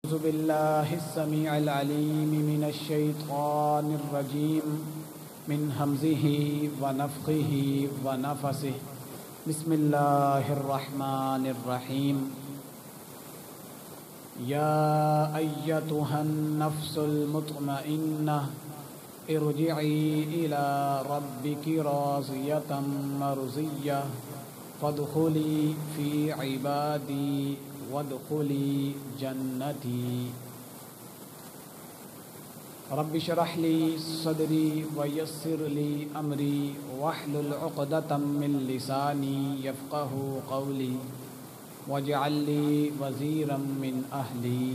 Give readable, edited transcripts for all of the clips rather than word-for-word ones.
أعوذ بالله السميع العليم من الشيطان الرجيم من همزه ونفخه ونفثه بسم الله الرحمن الرحيم يا أيتها النفس المطمئنة ارجعي إلى ربك راضية مرضية فادخلي في عبادي وادخلی جنتی رب اشرح لی صدری ویسر لی امری واحلل عقدۃ من لسانی یفقهوا قولی واجعل لی وزیرا من اہلی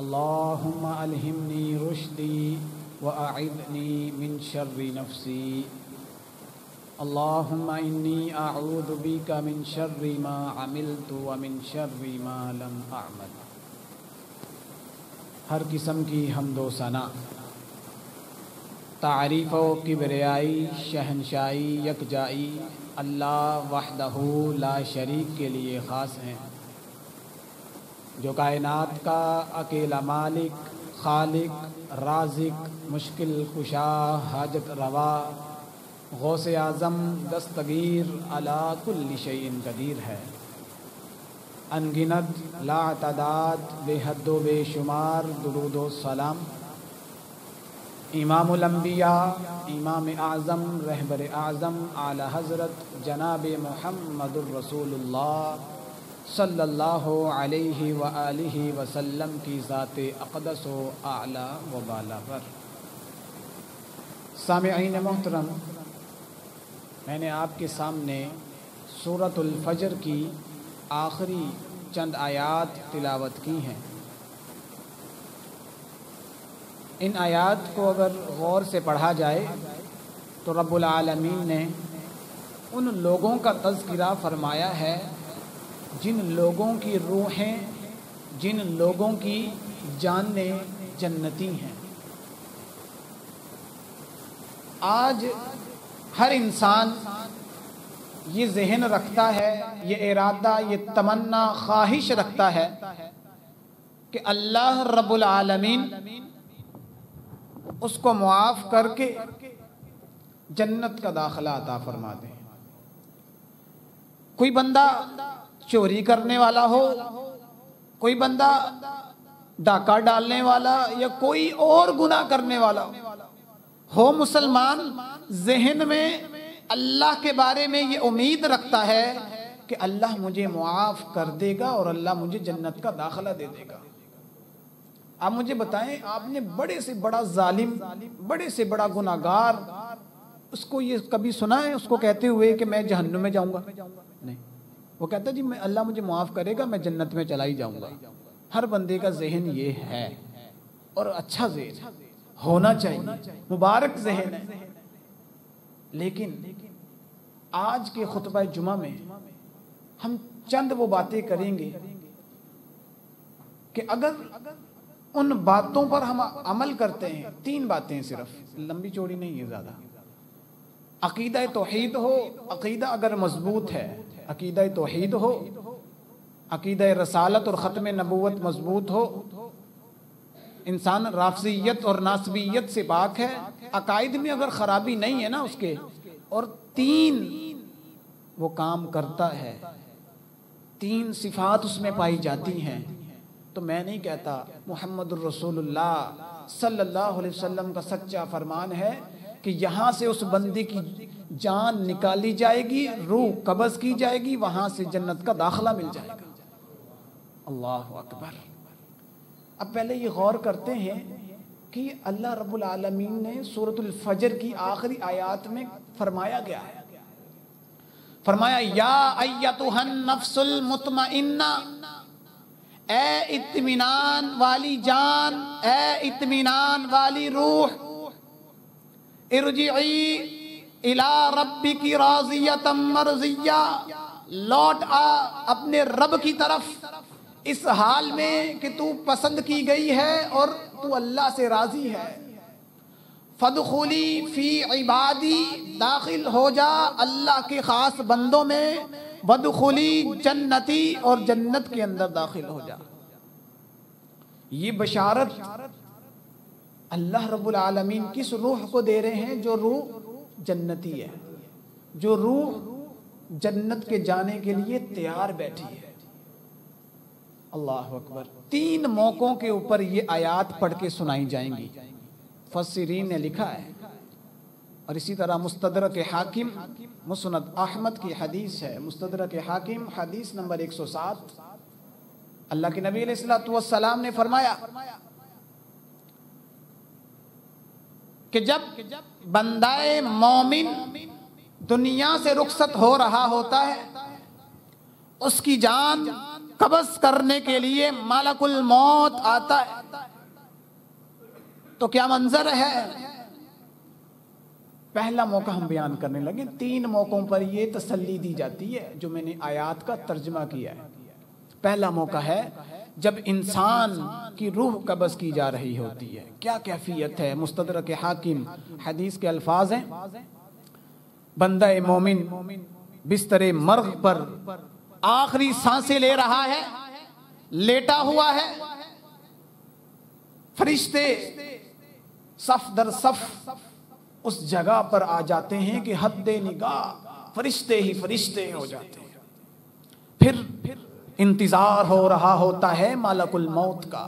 اللہم الہمنی رشدی واعذنی من شر نفسی اللہم انی اعوذ بک من شر ما عملت ومن شر ما لم اعمل۔ ہر قسم کی حمد و ثنا، تعریف و کبریائی، شہنشائی، یکجائی اللہ وحدہ لا شریک کے لیے خاص ہیں، جو کائنات کا اکیلا مالک، خالق، رازق، مشکل کشا، حاجت روا، غوث اعظم، دستگیر، علی کل شیء قدیر ہے۔ ان گنت، لا تعداد، بے حد و بے شمار درود و سلام امام الانبیاء، امام اعظم، رہبر اعظم، اعلی حضرت جناب محمد الرسول اللہ صلی اللہ علیہ وآلہ وسلم کی ذات اقدس و اعلی و بالا پر۔ سامعین محترم، میں نے آپ کے سامنے سورۃ الفجر کی آخری چند آیات تلاوت کی ہیں۔ ان آیات کو اگر غور سے پڑھا جائے تو رب العالمین نے ان لوگوں کا تذکرہ فرمایا ہے جن لوگوں کی روحیں، جن لوگوں کی جانیں جنتی ہیں۔ آج ہر انسان یہ ذہن رکھتا ہے، یہ ارادہ، یہ تمنا، خواہش رکھتا ہے کہ اللہ رب العالمین اس کو معاف کر کے جنت کا داخلہ عطا فرما دے۔ کوئی بندہ چوری کرنے والا ہو، کوئی بندہ ڈاکہ ڈالنے والا یا کوئی اور گناہ کرنے والا ہو، مسلمان ذہن میں اللہ کے بارے میں یہ امید رکھتا ہے کہ اللہ مجھے معاف کر دے گا اور اللہ مجھے جنت کا داخلہ دے دے گا۔ آپ مجھے بتائیں، آپ نے بڑے سے بڑا ظالم، بڑے سے بڑا گناہگار، اس کو یہ کبھی سنا ہے اس کو کہتے ہوئے کہ میں جہنم میں جاؤں گا؟ نہیں، وہ کہتا جی اللہ مجھے معاف کرے گا، میں جنت میں چلا ہی جاؤں گا۔ ہر بندے کا ذہن یہ ہے، اور اچھا ذہن ہونا چاہیے، مبارک ذہن ہے۔ لیکن آج کے خطبہ جمعہ میں ہم چند وہ باتیں کریں گے کہ اگر ان باتوں پر ہم عمل کرتے ہیں، تین باتیں صرف، لمبی چوڑی نہیں ہے زیادہ۔ عقیدہ توحید ہو، عقیدہ اگر مضبوط ہے، عقیدہ توحید ہو، عقیدہ رسالت اور ختم نبوت مضبوط ہو، انسان رافضیت اور ناسبیت سے پاک ہے، عقائد میں اگر خرابی نہیں ہے نا اس کے، اور تین وہ کام کرتا ہے، تین صفات اس میں پائی جاتی ہیں، تو میں نہیں کہتا، محمد الرسول اللہ صلی اللہ علیہ وسلم کا سچا فرمان ہے کہ یہاں سے اس بندے کی جان نکالی جائے گی، روح قبض کی جائے گی، وہاں سے جنت کا داخلہ مل جائے گا۔ اللہ اکبر۔ اب پہلے یہ غور کرتے ہیں کہ اللہ رب العالمین نے سورۃ الفجر کی آخری آیات میں فرمایا گیا ہے، فرمایا یا ایتھا النفس المطمئنہ، اے اطمینان والی جان، اے اطمینان والی روح، ارجعی الی ربک راضیۃ مرضیہ، لوٹ آ اپنے رب کی طرف اس حال میں کہ تو پسند کی گئی ہے اور تو اللہ سے راضی ہے۔ فادخلی فی عبادی، داخل ہو جا اللہ کے خاص بندوں میں، وادخلی جنتی، اور جنت کے اندر داخل ہو جا۔ یہ بشارت اللہ رب العالمین کس روح کو دے رہے ہیں؟ جو روح جنتی ہے، جو روح جنت کے جانے کے لیے تیار بیٹھی ہے۔ اللہ اکبر۔ 3 موقعوں کے اوپر یہ آیات پڑھ کے سنائی جائیں گی، مفسرین نے لکھا ہے۔ اور اسی طرح مستدرک حاکم، مسند احمد کی حدیث ہے، مستدرک حاکم حدیث نمبر 107، اللہ کے نبی علیہ الصلوۃ والسلام نے فرمایا کہ جب بندہ مومن دنیا سے رخصت ہو رہا ہوتا ہے، اس کی جان قبض کرنے کے لیے ملک الموت آتا ہے، تو کیا منظر ہے؟ پہلا موقع ہم بیان کرنے لگے، 3 موقعوں پر یہ تسلی دی جاتی ہے جو میں نے آیات کا ترجمہ کیا ہے۔ پہلا موقع ہے جب انسان کی روح قبض کی جا رہی ہوتی ہے، کیا کیفیت ہے؟ مستدرک حاکم حدیث کے الفاظ ہیں، بندہ مومن بستر مرگ پر آخری سانسیں لے رہا ہے، لیٹا ہوا ہے، فرشتے صف در صف اس جگہ پر آ جاتے ہیں کہ حد نگاہ فرشتے ہی فرشتے ہو جاتے ہیں۔ پھر انتظار ہو رہا ہوتا ہے ملک الموت کا،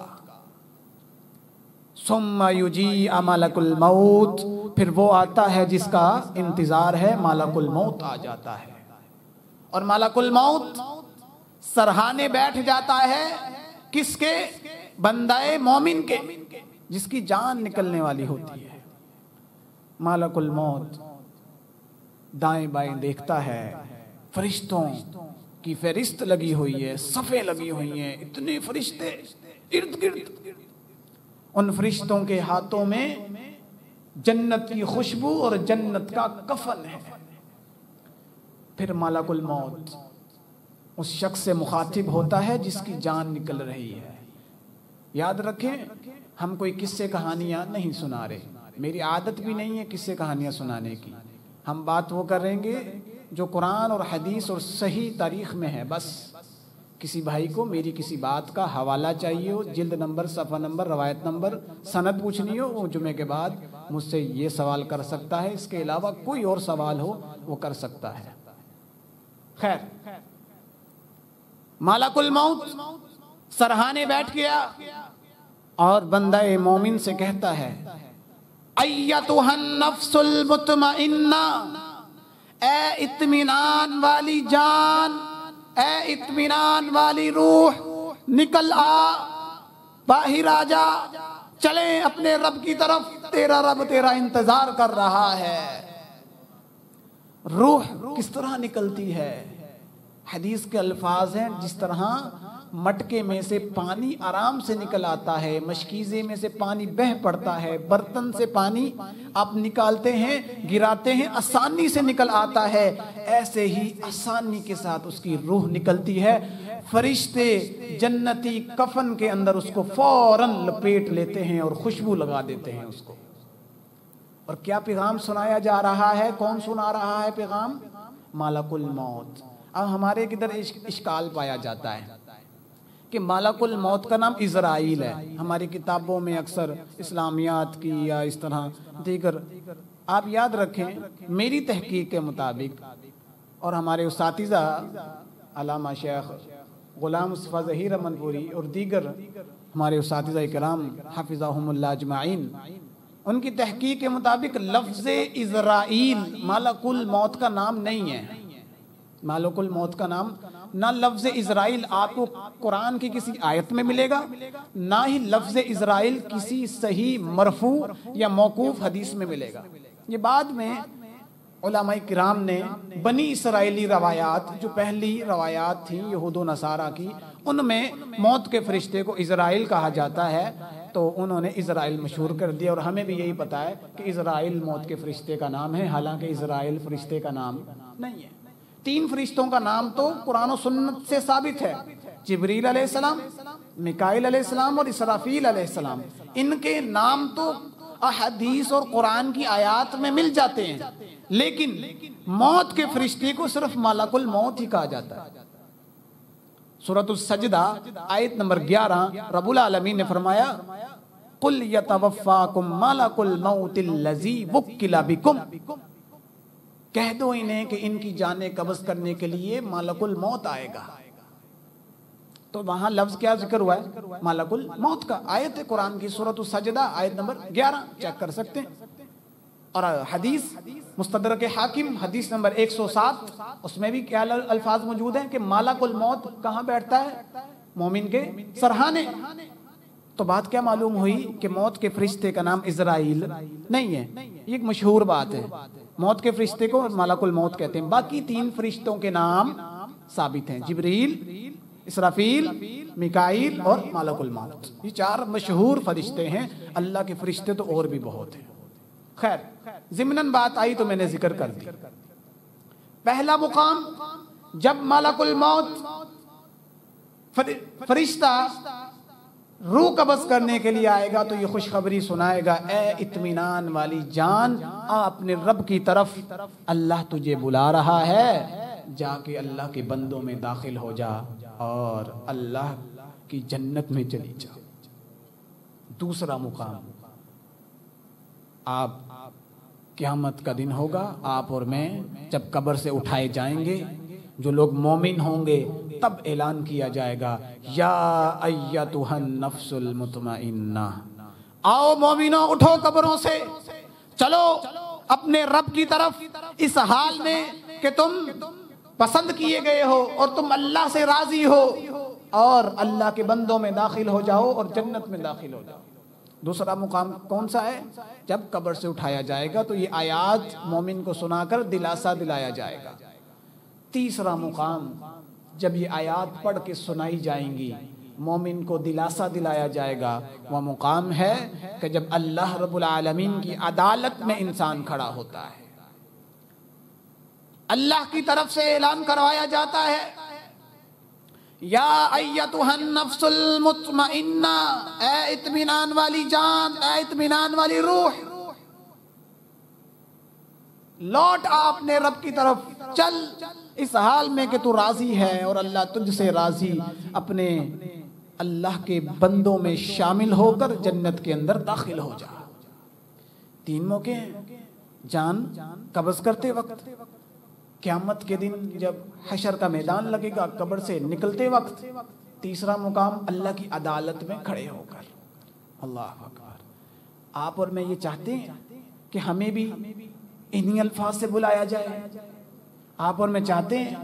ثم یجیء ملک الموت، پھر وہ آتا ہے جس کا انتظار ہے، ملک الموت آ جاتا ہے، اور ملک الموت سرہانے بیٹھ جاتا ہے کس کے؟ بندہ مومن کے، جس کی جان نکلنے والی ہوتی ہے۔ ملک الموت دائیں بائیں دیکھتا ہے، فرشتوں کی فہرست لگی ہوئی ہے، صفیں لگی ہوئی ہیں، اتنے فرشتے ارد گرد، ان فرشتوں کے ہاتھوں میں جنت کی خوشبو اور جنت کا کفن ہے۔ پھر ملک الموت اس شخص سے مخاطب ہوتا ہے جس کی جان نکل رہی ہے۔ یاد رکھیں، ہم کوئی قصے کہانیاں نہیں سنا رہے، میری عادت بھی نہیں ہے قصے کہانیاں سنانے کی، ہم بات وہ کریں گے جو قرآن اور حدیث اور صحیح تاریخ میں ہے۔ بس کسی بھائی کو میری کسی بات کا حوالہ چاہیے ہو، جلد نمبر، صفحہ نمبر، روایت نمبر، سند پوچھنی ہو، وہ جمعے کے بعد مجھ سے یہ سوال کر سکتا ہے، اس کے علاوہ کوئی اور سوال ہو وہ کر سکتا ہے۔ خیر، ملک الموت سرہانے بیٹھ گیا اور بندہ مومن سے کہتا ہے، ایتھا النفس المطمئنہ، اے اطمینان والی جان، اے اطمینان والی روح، نکل آ، باہر آ جا، چلیں اپنے رب کی طرف، تیرا رب تیرا انتظار کر رہا ہے۔ روح کس طرح نکلتی ہے؟ حدیث کے الفاظ ہیں، جس طرح مٹکے میں سے پانی آرام سے نکل آتا ہے، مشکیزے میں سے پانی بہہ پڑتا ہے، برتن سے پانی آپ نکالتے ہیں، گراتے ہیں، آسانی سے نکل آتا ہے، ایسے ہی آسانی کے ساتھ اس کی روح نکلتی ہے۔ فرشتے جنتی کفن کے اندر اس کو فوراً لپیٹ لیتے ہیں اور خوشبو لگا دیتے ہیں اس کو۔ اور کیا پیغام سنایا جا رہا ہے؟ کون سنا رہا ہے پیغام؟ ملک الموت۔ اب ہمارے کدھر اشکال پایا جاتا ہے کہ ملک الموت کا نام عزرائیل ہے، ہماری کتابوں میں اکثر اسلامیات کی یا اس طرح دیگر۔ آپ یاد رکھیں، میری تحقیق کے مطابق اور ہمارے اساتذہ علامہ شیخ غلام مصطفیٰ ظہیر امن پوری اور دیگر ہمارے اساتذہ کرام حفظہم اللہ اجمعین، ان کی تحقیق کے مطابق لفظ عزرائیل ملک الموت کا نام نہیں ہے۔ ملک الموت کا نام نہ لفظ عزرائیل آپ کو قرآن کی کسی آیت میں ملے گا، نہ ہی لفظ عزرائیل کسی صحیح مرفوع یا موقوف حدیث میں ملے گا۔ یہ بعد میں علماء کرام نے بنی اسرائیلی روایات، جو پہلی روایات تھیں یہود و نصارہ کی، ان میں موت کے فرشتے کو عزرائیل کہا جاتا ہے، تو انہوں نے عزرائیل مشہور کر دیا، اور ہمیں بھی یہی پتا ہے کہ عزرائیل موت کے فرشتے کا نام ہے، حالانکہ عزرائیل فرشتے کا نام نہیں ہے۔ 3 فرشتوں کا نام تو قرآن و سنت سے ثابت ہے، جبریل علیہ السلام، میکائیل علیہ السلام اور اسرافیل علیہ السلام۔ ان کے نام تو احادیث اور قرآن کی آیات میں مل جاتے ہیں، لیکن موت کے فرشتے کو صرف ملک الموت ہی کہا جاتا ہے۔ سورۃ السجدہ آیت نمبر 11 رب العالمین نے فرمایا قل یتوفاکم ملک الموت الذی وکل بکم، کہہ دو انہیں کہ ان کی جانیں قبض کرنے کے لیے ملک الموت آئے گا. تو وہاں لفظ کیا ذکر ہوا ہے؟ ملک الموت کا. آیت قرآن کی سورۃ السجدہ آیت نمبر 11 چیک کر سکتے ہیں. اور حدیث مستدرک حاکم حدیث نمبر 107 اس میں بھی کیا الفاظ موجود ہیں کہ ملک الموت کہاں بیٹھتا ہے؟ مومن کے سرہانے. تو بات کیا معلوم ہوئی کہ موت کے فرشتے کا نام اسرائیل نہیں ہے. یہ ایک مشہور بات ہے. موت کے فرشتے کو ملک الموت کہتے ہیں. باقی 3 فرشتوں کے نام ثابت ہیں، جبریل، اسرافیل، میکائیل اور ملک الموت. یہ 4 مشہور فرشتے ہیں. اللہ کے فرشتے تو اور بھی بہت ہیں. خیر، ضمناً بات آئی تو میں نے ذکر کر دی. پہلا مقام جب ملک الموت فرشتہ روح قبض کرنے کے لیے آئے گا تو یہ خوشخبری سنائے گا، اے اطمینان والی جان، آ اپنے رب کی طرف، اللہ تجھے بلا رہا ہے، جا کے اللہ کے بندوں میں داخل ہو جا اور اللہ کی جنت میں چلی جا. دوسرا مقام، آپ قیامت کا دن ہوگا، آپ اور میں جب قبر سے اٹھائے جائیں گے، جو لوگ مومن ہوں گے تب اعلان کیا جائے گا، یا ایتھا النفس المطمئنہ، آؤ مومنوں اٹھو قبروں سے، چلو اپنے رب کی طرف، اس حال میں کہ تم پسند کیے گئے ہو اور تم اللہ سے راضی ہو، اور اللہ کے بندوں میں داخل ہو جاؤ اور جنت میں داخل ہو جاؤ. دوسرا مقام کون سا ہے؟ جب قبر سے اٹھایا جائے گا تو یہ آیات مومن کو سنا کر دلاسا دلایا جائے گا. تیسرا مقام، جب یہ آیات پڑھ کے سنائی جائیں گی، مومن کو دلاسا دلایا جائے گا، وہ مقام ہے کہ جب اللہ رب العالمین کی عدالت میں انسان کھڑا ہوتا ہے، اللہ کی طرف سے اعلان کروایا جاتا ہے، یا ایتھا النفس المطمئنہ، اے اطمینان والی جان، اے اطمینان والی روح، لوٹ آ اپنے رب کی طرف، چل اس حال میں کہ تو راضی ہے اور اللہ تجھ سے راضی، اپنے اللہ کے بندوں میں شامل ہو کر جنت کے اندر داخل ہو جا. 3 موقع ہیں، جان قبض کرتے وقت، قیامت کے دن جب حشر کا میدان لگے گا، قبر سے نکلتے وقت، تیسرا مقام اللہ کی عدالت میں کھڑے ہو کر. اللہ اکبر. آپ اور میں یہ چاہتے ہیں کہ ہمیں بھی انہی الفاظ سے بلایا جائے. آپ اور میں چاہتے ہیں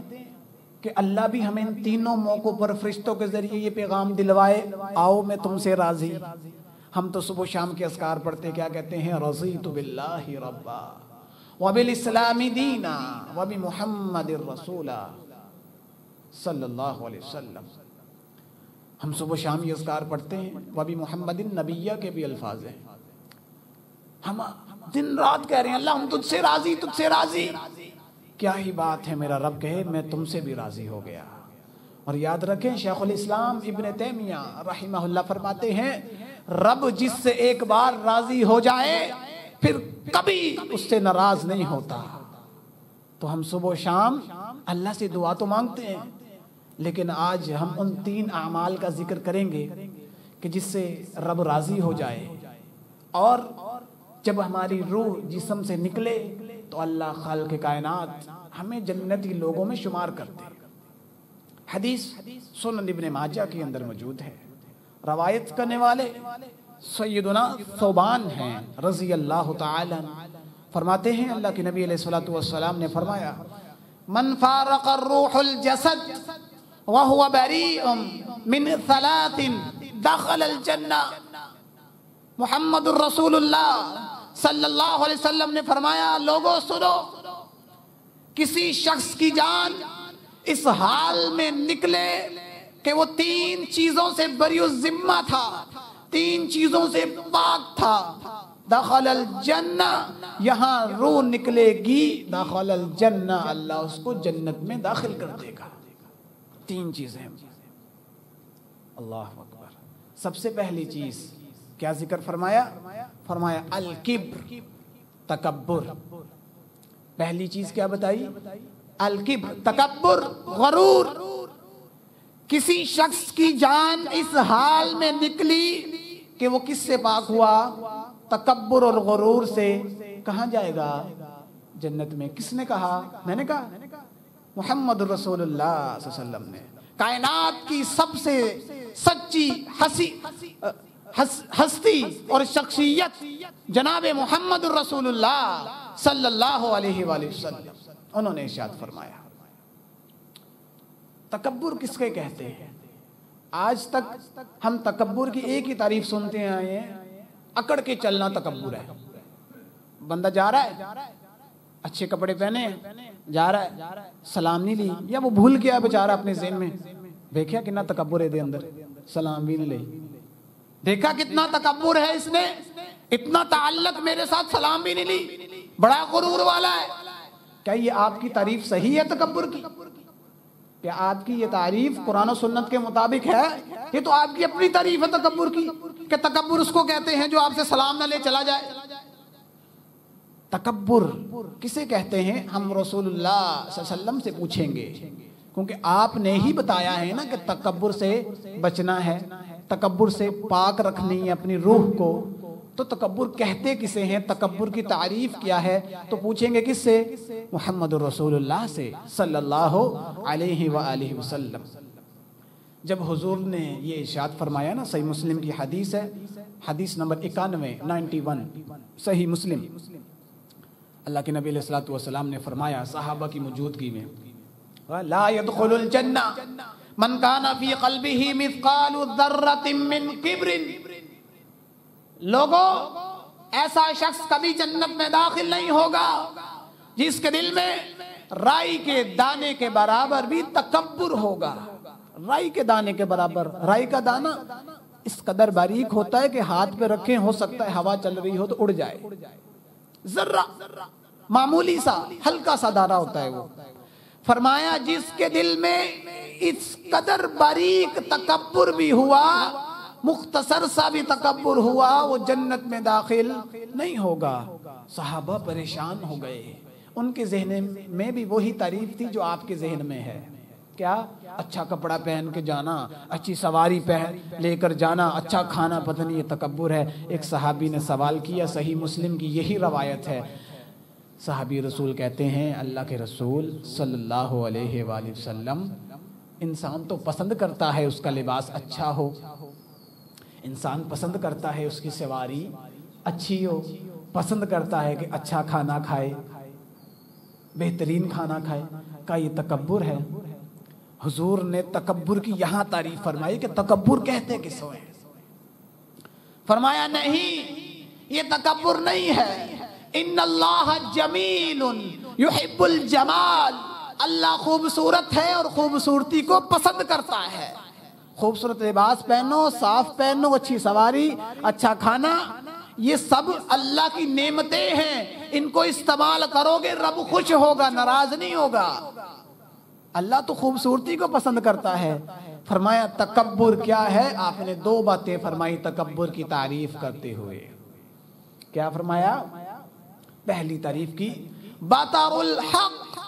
کہ اللہ بھی ہمیں ان 3 موقعوں پر فرشتوں کے ذریعے یہ پیغام دلوائے، آؤ میں تم سے راضی. ہم تو صبح شام کے اذکار پڑھتے، کیا کہتے ہیں؟ رضیت باللہ ربا وبالاسلام دینا وبمحمد رسولا صلی اللہ علیہ وسلم. ہم صبح شام یہ اذکار پڑھتے ہیں، وبمحمد النبیہ کے بھی الفاظ ہیں. ہم دن رات کہہ رہے ہیں اللہ ہم تجھ سے راضی، تجھ سے راضی. کیا ہی بات ہے، میرا رب کہے میں تم سے بھی راضی ہو گیا. اور یاد رکھیں شیخ الاسلام ابن تیمیہ رحمہ اللہ فرماتے ہیں، رب جس سے ایک بار راضی ہو جائے پھر کبھی اس سے ناراض نہیں ہوتا. تو ہم صبح و شام اللہ سے دعا تو مانگتے ہیں، لیکن آج ہم ان 3 اعمال کا ذکر کریں گے کہ جس سے رب راضی ہو جائے، اور جب ہماری روح جسم سے نکلے تو اللہ خالق کائنات ہمیں جنتی لوگوں میں شمار کرتے. حدیث سنن ابن ماجہ کے اندر موجود ہے. روایت کرنے والے سیدنا ثوبان ہیں رضی اللہ تعالی عنہ. فرماتے ہیں اللہ کے نبی علیہ الصلوۃ والسلام نے فرمایا، من فارق الروح الجسد وهو بريء من 3 دخل الجنہ. محمد الرسول اللہ صلی اللہ علیہ وسلم نے فرمایا، لوگوں سنو، کسی شخص کی جان اس حال میں نکلے کہ وہ 3 چیزوں سے بری الذمہ تھا، 3 چیزوں سے پاک تھا، دخل الجنہ، یہاں روح نکلے گی، دخل الجنہ، اللہ اس کو جنت میں داخل کر دے گا. 3 چیزیں. اللہ اکبر. سب سے پہلی چیز کیا ذکر فرمایا؟ فرمایا الکبر، تکبر. پہلی چیز کیا بتائی؟ الکبر، تکبر، غرور. کسی شخص کی جان اس حال میں نکلی کہ وہ کس سے پاک ہوا؟ تکبر اور غرور سے، کہاں جائے گا؟ جنت میں۔ کس نے کہا؟ میں نے کہا، محمد رسول اللہ صلی اللہ علیہ وسلم نے۔ کائنات کی سب سے سچی ہستی اور شخصیت جناب محمد رسول اللہ صلی اللہ علیہ وآلہ وسلم، انہوں نے ارشاد فرمایا۔ تکبر کس کے کہتے ہیں؟ آج تک ہم تکبر کی ایک ہی تعریف سنتے آئے ہیں، اکڑ کے چلنا تکبر ہے۔ بندہ جا رہا ہے، اچھے کپڑے پہنے جا رہا ہے، سلام نہیں لی، یا وہ بھول گیا بیچارہ اپنے ذہن میں، دیکھا کتنا تکبر ہے دے اندر، سلام بھی نہیں لے، دیکھا کتنا تکبر ہے اس نے، اتنا تعلق میرے ساتھ، سلام بھی نہیں لی، بڑا غرور والا ہے۔ کیا یہ آپ کی تعریف صحیح ہے تکبر کی؟ کیا آپ کی یہ تعریف قرآن و سنت کے مطابق ہے؟ یہ تو آپ کی اپنی تعریف ہے تکبر کی، کہ تکبر اس کو کہتے ہیں جو آپ سے سلام نہ لے چلا جائے۔ تکبر کسے کہتے ہیں؟ ہم رسول اللہ صلی اللہ علیہ وسلم سے پوچھیں گے، کیونکہ آپ نے ہی بتایا ہے نا کہ تکبر سے بچنا ہے، تکبر سے پاک رکھنی ہے اپنی روح کو۔ تو تکبر کہتے کسے ہیں؟ تکبر کی تعریف کیا ہے؟ تو پوچھیں گے کس سے؟ محمد رسول اللہ سے صلی اللہ علیہ وآلہ وسلم۔ جب حضور نے یہ ارشاد فرمایا نا، صحیح مسلم کی حدیث ہے، حدیث نمبر 91 صحیح مسلم، اللہ کے نبی علیہ الصلوۃ والسلام نے فرمایا صحابہ کی موجودگی میں، لا يدخل الجنہ من کان فی قلبہ مثقال ذرۃ من کبر، لوگوں ایسا شخص کبھی جنت میں داخل نہیں ہوگا جس کے دل میں رائی کے دانے کے برابر بھی تکبر ہوگا۔ رائی کے دانے کے برابر، رائی کا دانہ اس قدر باریک ہوتا ہے کہ ہاتھ پہ رکھیں، ہو سکتا ہے ہوا چل رہی ہو تو اڑ جائے، ذرہ معمولی سا ہلکا سا دانہ ہوتا ہے وہ۔ فرمایا جس کے دل میں اس قدر باریک تکبر بھی ہوا، مختصر سا بھی تکبر ہوا، وہ جنت میں داخل نہیں ہوگا۔ صحابہ پریشان ہو گئے، ان کے ذہن میں بھی وہی تعریف تھی جو آپ کے ذہن میں ہے۔ کیا؟ اچھا کپڑا پہن کے جانا، اچھی سواری پہن لے کر جانا، اچھا کھانا، پتہ نہیں یہ تکبر ہے۔ ایک صحابی نے سوال کیا، صحیح مسلم کی یہی روایت ہے، صحابی رسول کہتے ہیں اللہ کے رسول صلی اللہ علیہ وآلہ وسلم، انسان تو پسند کرتا ہے اس کا لباس اچھا ہو، انسان پسند کرتا ہے اس کی سواری اچھی ہو، پسند کرتا ہے کہ اچھا کھانا کھائے، بہترین کھانا کھائے، کا یہ تکبر ہے؟ حضور نے تکبر کی یہاں تعریف فرمائی کہ تکبر کہتے کس کو ہے؟ فرمایا نہیں، یہ تکبر نہیں ہے، ان اللہ جمیل یحب الجمال، اللہ خوبصورت ہے اور خوبصورتی کو پسند کرتا ہے۔ خوبصورت لباس پہنو، صاف پہنو، اچھی سواری، اچھا کھانا، یہ سب اللہ کی نعمتیں ہیں، ان کو استعمال کرو گے رب خوش ہوگا، ناراض نہیں ہوگا۔ اللہ تو خوبصورتی کو پسند کرتا ہے۔ فرمایا تکبر کیا ہے؟ آپ نے دو باتیں فرمائی تکبر کی تعریف کرتے ہوئے۔ کیا فرمایا؟ پہلی تعریف کی بطر الحق،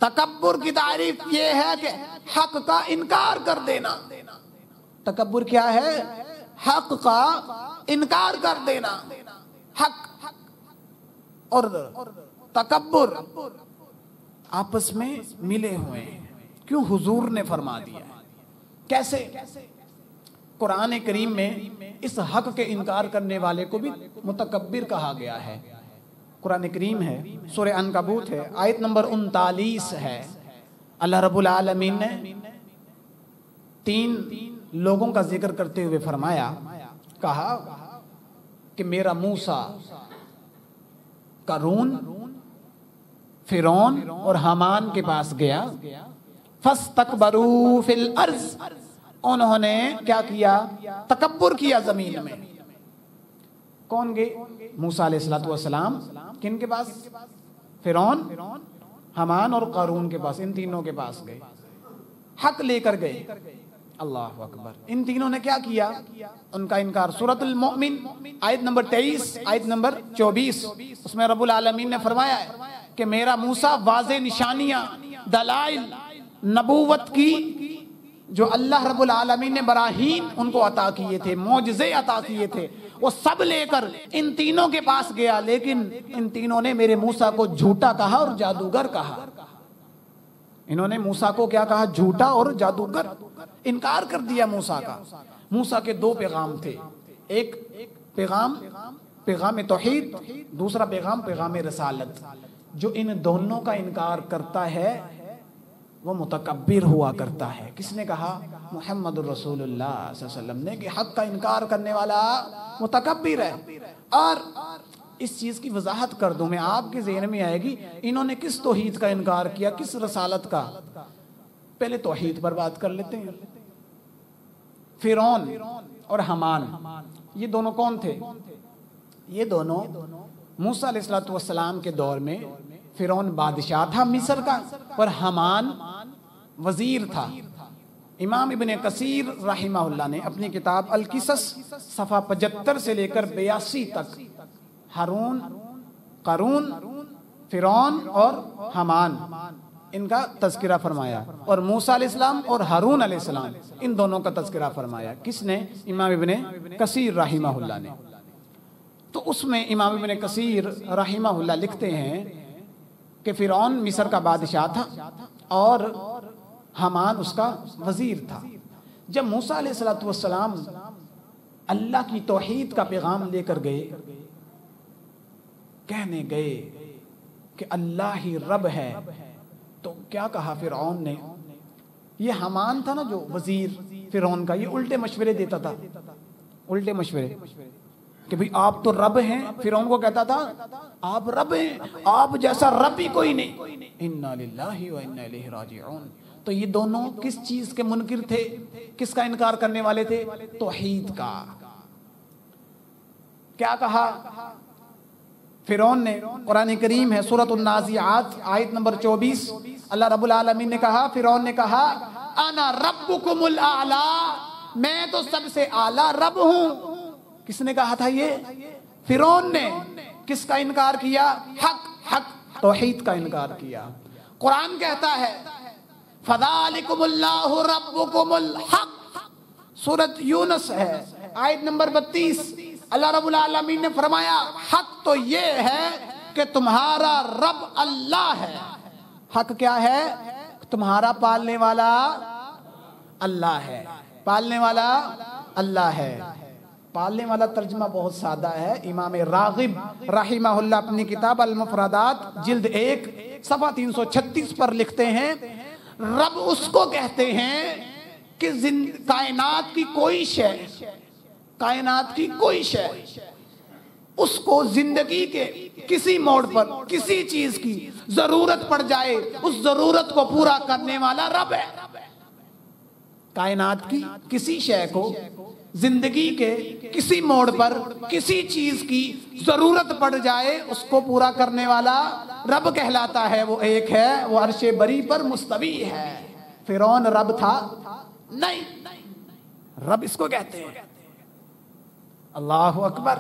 تکبر کی تعریف یہ ہے کہ حق کا انکار کر دینا۔ تکبر کیا ہے؟ حق کا انکار کر دینا۔ حق اور تکبر آپس میں ملے ہوئے ہیں، کیوں؟ حضور نے فرما دیا۔ کیسے؟ قرآن کریم میں اس حق کے انکار کرنے والے کو بھی متکبر کہا گیا ہے۔ قرآن کریم ہے، سورہ عنکبوت ہے، آیت نمبر 39 ہے۔ اللہ رب العالمین نے 3 لوگوں کا ذکر کرتے ہوئے فرمایا، کہا کہ میرا موسیٰ قارون، فرعون اور حامان کے پاس گیا، فاستکبروا فی الارض، انہوں نے کیا کیا؟ تکبر کیا زمین میں۔ کون گئے؟ موسیٰ علیہ السلام کن کے پاس؟ فرعون، حامان اور قارون کے پاس، ان تینوں کے پاس گئے، حق لے کر گئے۔ اللہ اکبر! ان تینوں نے کیا کیا؟ ان کا انکار۔ سورۃ المؤمن آیت نمبر 23، آیت نمبر 24، اس میں رب العالمین نے فرمایا ہے کہ میرا موسیٰ واضح نشانیاں، دلائل نبوت کی جو اللہ رب العالمین نے براہین ان کو عطا کیے تھے، معجزے عطا کیے تھے، وہ سب لے کر ان تینوں کے پاس گیا، لیکن ان تینوں نے میرے موسیٰ کو جھوٹا کہا اور جادوگر کہا۔ انہوں نے موسیٰ کو کیا کہا؟ جھوٹا اور جادوگر، انکار کر دیا موسیٰ کا۔ موسیٰ کے دو پیغام تھے، ایک پیغام توحید، دوسرا پیغام رسالت۔ جو ان دونوں کا انکار کرتا ہے وہ متکبر ہوا کرتا ہے۔ کس نے کہا؟ محمد الرسول اللہ صلی اللہ علیہ وسلم نے، کہ حق کا انکار کرنے والا متکبر ہے۔ اور اس چیز کی وضاحت کر دوں میں، آپ کے ذہن میں آئے گی انہوں نے کس توحید کا انکار کیا، کس رسالت کا؟ پہلے توحید پر بات کر لیتے ہیں۔ فرعون اور حامان، یہ دونوں کون تھے؟ یہ دونوں موسیٰ علیہ السلام کے دور میں فرعون بادشاہ تھا مصر کا، اور حامان وزیر تھا۔ امام ابن کثیر رحمہ اللہ نے اپنی کتاب القصص صفحہ 75 سے لے کر 82 تک ہارون، قارون، فرعون اور حامان ان کا تذکرہ فرمایا، اور موسیٰ علیہ السلام اور ہارون علیہ السلام ان دونوں کا تذکرہ فرمایا۔ کس نے؟ امام ابن کثیر رحمہ اللہ نے۔ تو اس میں امام ابن کثیر رحمہ اللہ لکھتے ہیں کہ فرعون مصر کا بادشاہ تھا اور حامان اس کا وزیر تھا۔ جب موسیٰ علیہ السلام اللہ کی توحید کا پیغام لے کر گئے، کہنے گئے کہ اللہ ہی رب ہے، تو کیا کہا فرعون نے؟ یہ حامان تھا نا جو وزیر فرعون کا، یہ الٹے مشورے دیتا تھا، الٹے مشورے کہ بھئی آپ تو رب ہیں۔ فرعون کو کہتا تھا آپ رب ہیں، آپ جیسا رب ہی کوئی نہیں۔ انا للہ و انا الیہ راجعون۔ تو یہ دونوں کس چیز کے منکر تھے؟ کس کا انکار کرنے والے تھے؟ توحید کا۔ کیا کہا فرعون نے؟ قرآن کریم ہے سورۃ النازعات آیت نمبر 24، اللہ رب العالمین نے کہا، فرعون نے کہا انا ربکم الاعلی، میں تو سب سے اعلیٰ رب ہوں۔ کس نے کہا تھا یہ؟ فرعون نے۔ کس کا انکار کیا؟ حق توحید کا انکار کیا۔ قرآن کہتا ہے فذالکم اللہ ربکم الحق، سورۃ یونس ہے آیت نمبر 32، اللہ رب العالمین نے فرمایا حق تو یہ ہے کہ تمہارا رب اللہ ہے۔ حق کیا ہے؟ تمہارا پالنے والا اللہ ہے، پالنے والا اللہ ہے۔ پالنے والا ترجمہ بہت سادہ ہے۔ امام راغب رحمہ اللہ اپنی کتاب المفردات جلد 1 صفحہ 336 پر لکھتے ہیں رب اس کو کہتے ہیں کہ کائنات کی کوئی شے، کائنات کی کوئی شے اس کو زندگی کے کسی موڑ پر کسی چیز کی ضرورت پڑ جائے، اس ضرورت کو پورا کرنے والا رب ہے۔ کائنات کی کسی شے کو زندگی کے کسی موڑ پر کسی چیز کی ضرورت پڑ جائے، اس کو پورا کرنے والا رب کہلاتا ہے۔ وہ ایک ہے، وہ عرش بری پر مستوی ہے۔ فرعون رب تھا نہیں، رب اس کو کہتے ہیں۔ اللہ اکبر۔